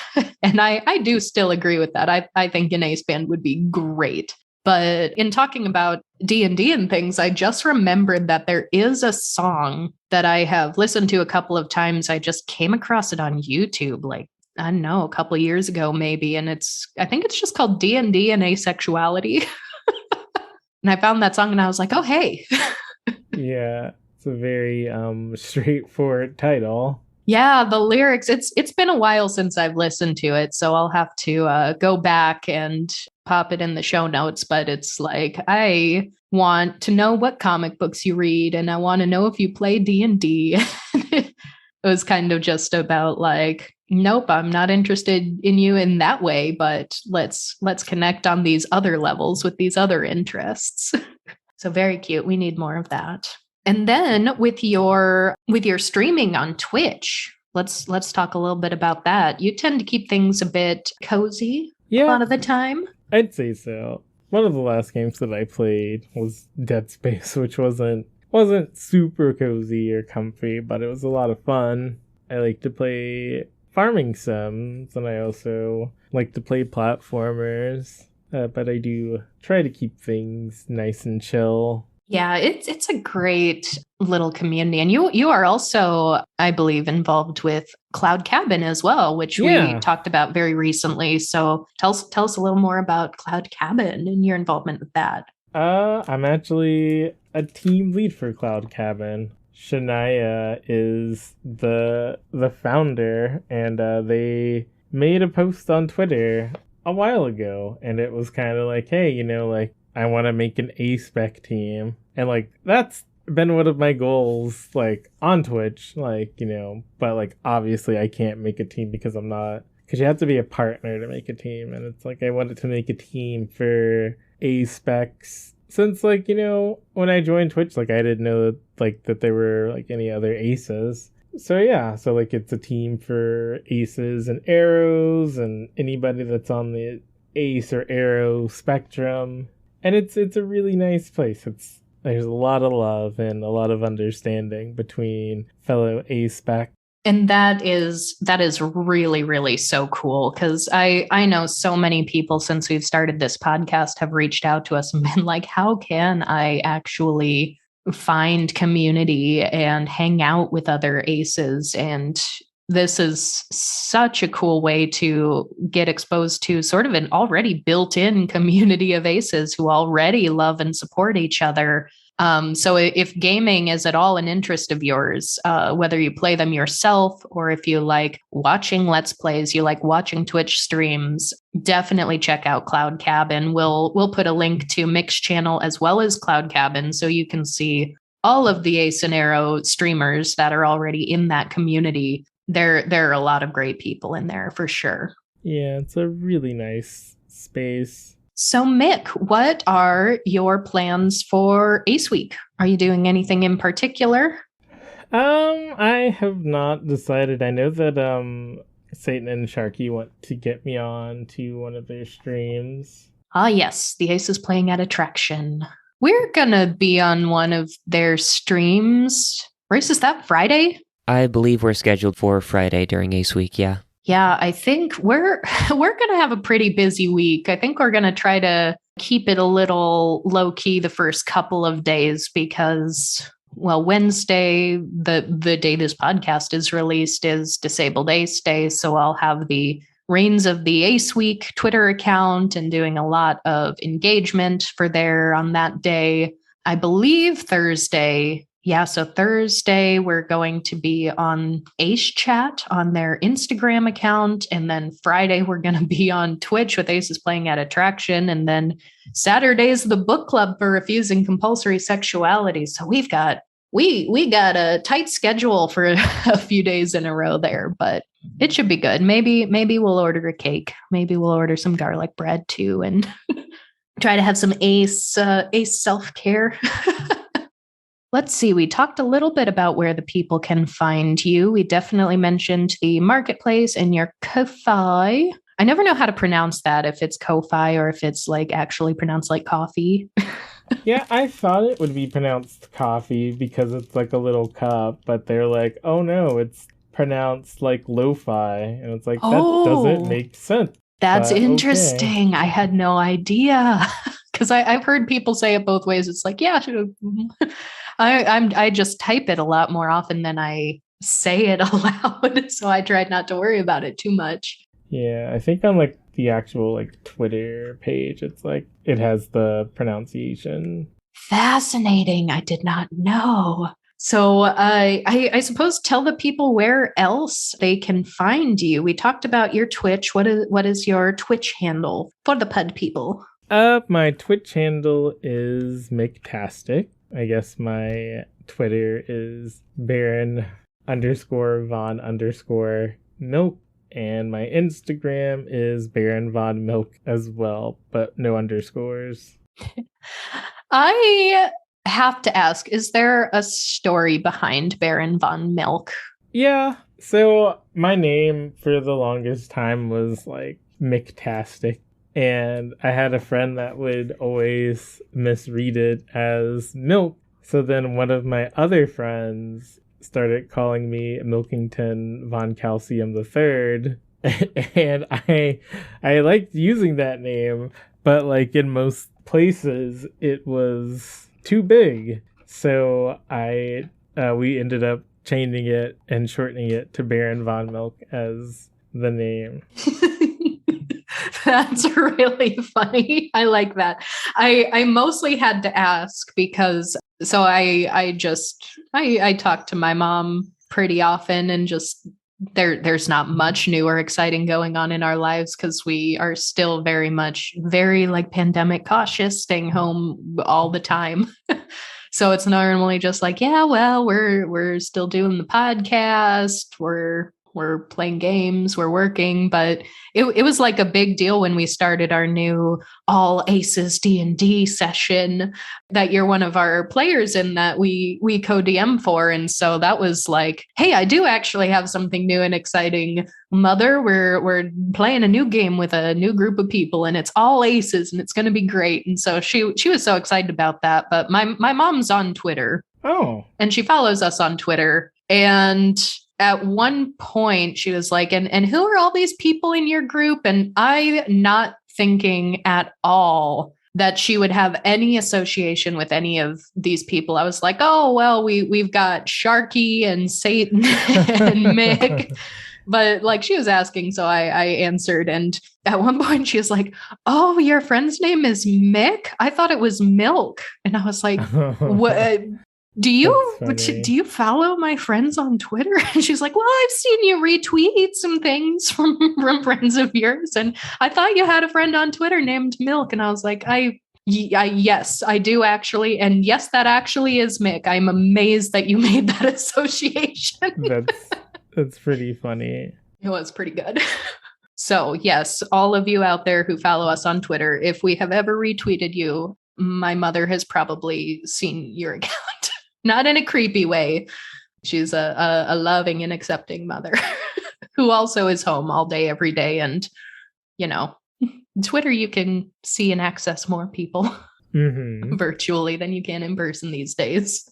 S1: And I do still agree with that. I think an ace band would be great. But in talking about D&D and things, I just remembered that there is a song that I have listened to a couple of times. I just came across it on YouTube, I don't know, a couple of years ago maybe. And I think it's just called D&D and Asexuality. And I found that song and I was like, oh, hey.
S2: Yeah, it's a very straightforward title.
S1: Yeah, the lyrics, it's been a while since I've listened to it, so I'll have to go back and pop it in the show notes. But it's like, I want to know what comic books you read, and I want to know if you play D&D. It was kind of just about nope, I'm not interested in you in that way, but let's connect on these other levels with these other interests. So very cute. We need more of that. And then with your streaming on Twitch, let's talk a little bit about that. You tend to keep things a bit cozy a lot of the time.
S2: I'd say so. One of the last games that I played was Dead Space, which wasn't super cozy or comfy, but it was a lot of fun. I like to play farming sims, and I also like to play platformers, but I do try to keep things nice and chill.
S1: Yeah, it's a great little community. And you are also, I believe, involved with Cloud Cabin as well, which we talked about very recently. So tell us a little more about Cloud Cabin and your involvement with that.
S2: I'm actually a team lead for Cloud Cabin. Shania is the founder, and they made a post on Twitter a while ago, and it was kind of like, hey, I want to make an aspec team, and that's been one of my goals on Twitch, but obviously I can't make a team because you have to be a partner to make a team, and it's I wanted to make a team for aspecs since when I joined Twitch, I didn't know that there were any other aces. So yeah, so it's a team for aces and arrows and anybody that's on the ace or arrow spectrum. And it's a really nice place. There's a lot of love and a lot of understanding between fellow aspec.
S1: And that is really, really so cool, because I know so many people since we've started this podcast have reached out to us and been like, how can I actually find community and hang out with other aces? And this is such a cool way to get exposed to sort of an already built-in community of aces who already love and support each other. So if gaming is at all an interest of yours, whether you play them yourself or if you like watching Let's Plays, you like watching Twitch streams, definitely check out Cloud Cabin. We'll put a link to Mick's channel as well as Cloud Cabin so you can see all of the Ace and Arrow streamers that are already in that community. There are a lot of great people in there for sure.
S2: Yeah, it's a really nice space.
S1: So Mick, what are your plans for Ace Week? Are you doing anything in particular?
S2: I have not decided. I know that Satan and Sharky want to get me on to one of their streams.
S1: Ah, yes, the Ace is playing at Attraction. We're gonna be on one of their streams. Race, is that Friday?
S3: I believe we're scheduled for Friday during Ace Week, yeah.
S1: Yeah, I think we're gonna have a pretty busy week. I think we're gonna try to keep it a little low key the first couple of days because, well, Wednesday, the day this podcast is released, is Disabled Ace Day, so I'll have the reins of the Ace Week Twitter account and doing a lot of engagement for there on that day. I believe Thursday. Yeah, so Thursday we're going to be on Ace Chat on their Instagram account. And then Friday we're going to be on Twitch with Aces Playing at Attraction. And then Saturday's the book club for Refusing Compulsory Sexuality. So we got a tight schedule for a few days in a row there, but it should be good. Maybe we'll order a cake. Maybe we'll order some garlic bread too and try to have some Ace self-care. Let's see, we talked a little bit about where the people can find you. We definitely mentioned the marketplace and your Ko-Fi. I never know how to pronounce that, if it's Ko-Fi or if it's like actually pronounced like coffee.
S2: Yeah, I thought it would be pronounced coffee because it's like a little cup, but they're like, oh no, it's pronounced like lo-fi. And it's like, that doesn't make sense.
S1: That's interesting.
S2: Okay.
S1: I had no idea. Because I've heard people say it both ways. It's like, yeah, I just type it a lot more often than I say it aloud. So I tried not to worry about it too much.
S2: Yeah, I think on like the actual like Twitter page, it's like it has the pronunciation.
S1: Fascinating. I did not know. So I suppose tell the people where else they can find you. We talked about your Twitch. What is your Twitch handle for the PUD people?
S2: My Twitch handle is Miktastic. I guess my Twitter is Baron_von_milk. And my Instagram is Baron Von Milk as well, but no underscores.
S1: I have to ask, is there a story behind Baron Von Milk?
S2: Yeah. So my name for the longest time was like Miktastic. And I had a friend that would always misread it as milk. So then one of my other friends started calling me Milkington Von Calcium III. And I liked using that name, but like in most places it was too big. So we ended up changing it and shortening it to Baron Von Milk as the name.
S1: That's really funny. I like that. I mostly had to ask because I talk to my mom pretty often and just there's not much new or exciting going on in our lives because we are still very like pandemic cautious, staying home all the time. So it's normally just like, yeah, well, we're still doing the podcast. We're playing games, we're working, but it was like a big deal when we started our new all Aces D&D session that you're one of our players in that we co-DM for. And so that was like, hey, I do actually have something new and exciting. Mother, we're playing a new game with a new group of people and it's all Aces and it's going to be great. And so she was so excited about that. But my mom's on Twitter.
S2: Oh.
S1: And she follows us on Twitter. And at one point she was like, and who are all these people in your group? And I, not thinking at all that she would have any association with any of these people, I was like, oh, well, we've got Sharky and Satan and Mick. But like she was asking, so I answered. And at one point she was like, oh, your friend's name is Mick? I thought it was Milk. And I was like, what? Do you follow my friends on Twitter? And she's like, well, I've seen you retweet some things from friends of yours. And I thought you had a friend on Twitter named Milk. And I was like, yes, I do actually. And yes, that actually is Mick. I'm amazed that you made that association.
S2: That's pretty funny.
S1: It was pretty good. So yes, all of you out there who follow us on Twitter, if we have ever retweeted you, my mother has probably seen your account. Not in a creepy way, She's a loving and accepting mother who also is home all day, every day. And, Twitter, you can see and access more people virtually than you can in person these days.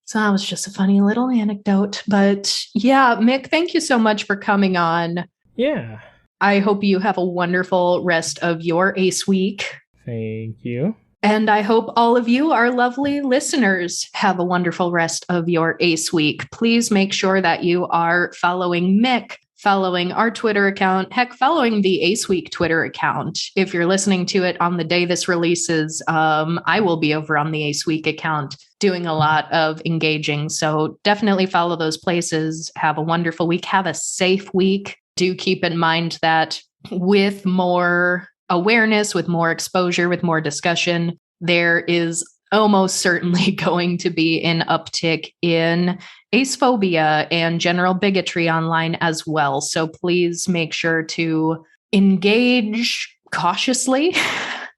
S1: So that was just a funny little anecdote. But yeah, Mick, thank you so much for coming on.
S2: Yeah.
S1: I hope you have a wonderful rest of your ACE week.
S2: Thank you.
S1: And I hope all of you, our lovely listeners, have a wonderful rest of your ACE week. Please make sure that you are following Mick, following our Twitter account, heck, following the ACE Week Twitter account. If you're listening to it on the day this releases, I will be over on the ACE Week account doing a lot of engaging. So definitely follow those places. Have a wonderful week. Have a safe week. Do keep in mind that with more awareness, with more exposure, with more discussion, there is almost certainly going to be an uptick in acephobia and general bigotry online as well. So please make sure to engage cautiously.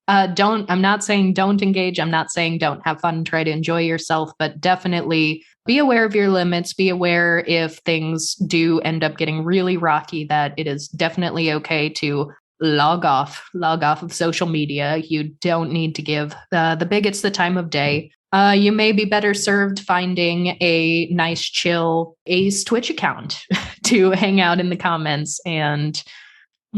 S1: I'm not saying don't engage. I'm not saying don't have fun, try to enjoy yourself, but definitely be aware of your limits. Be aware if things do end up getting really rocky, that it is definitely okay to log off of social media. You don't need to give the bigots the time of day. You may be better served finding a nice, chill Ace Twitch account to hang out in the comments and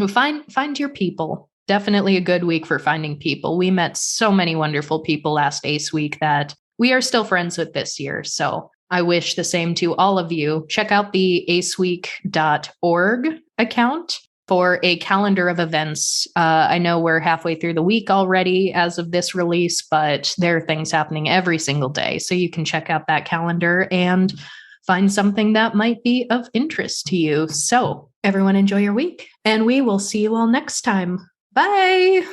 S1: find your people. Definitely a good week for finding people. We met so many wonderful people last ACE week that we are still friends with this year. So I wish the same to all of you. Check out the aceweek.org account for a calendar of events. I know we're halfway through the week already as of this release, but there are things happening every single day. So you can check out that calendar and find something that might be of interest to you. So everyone enjoy your week, and we will see you all next time. Bye.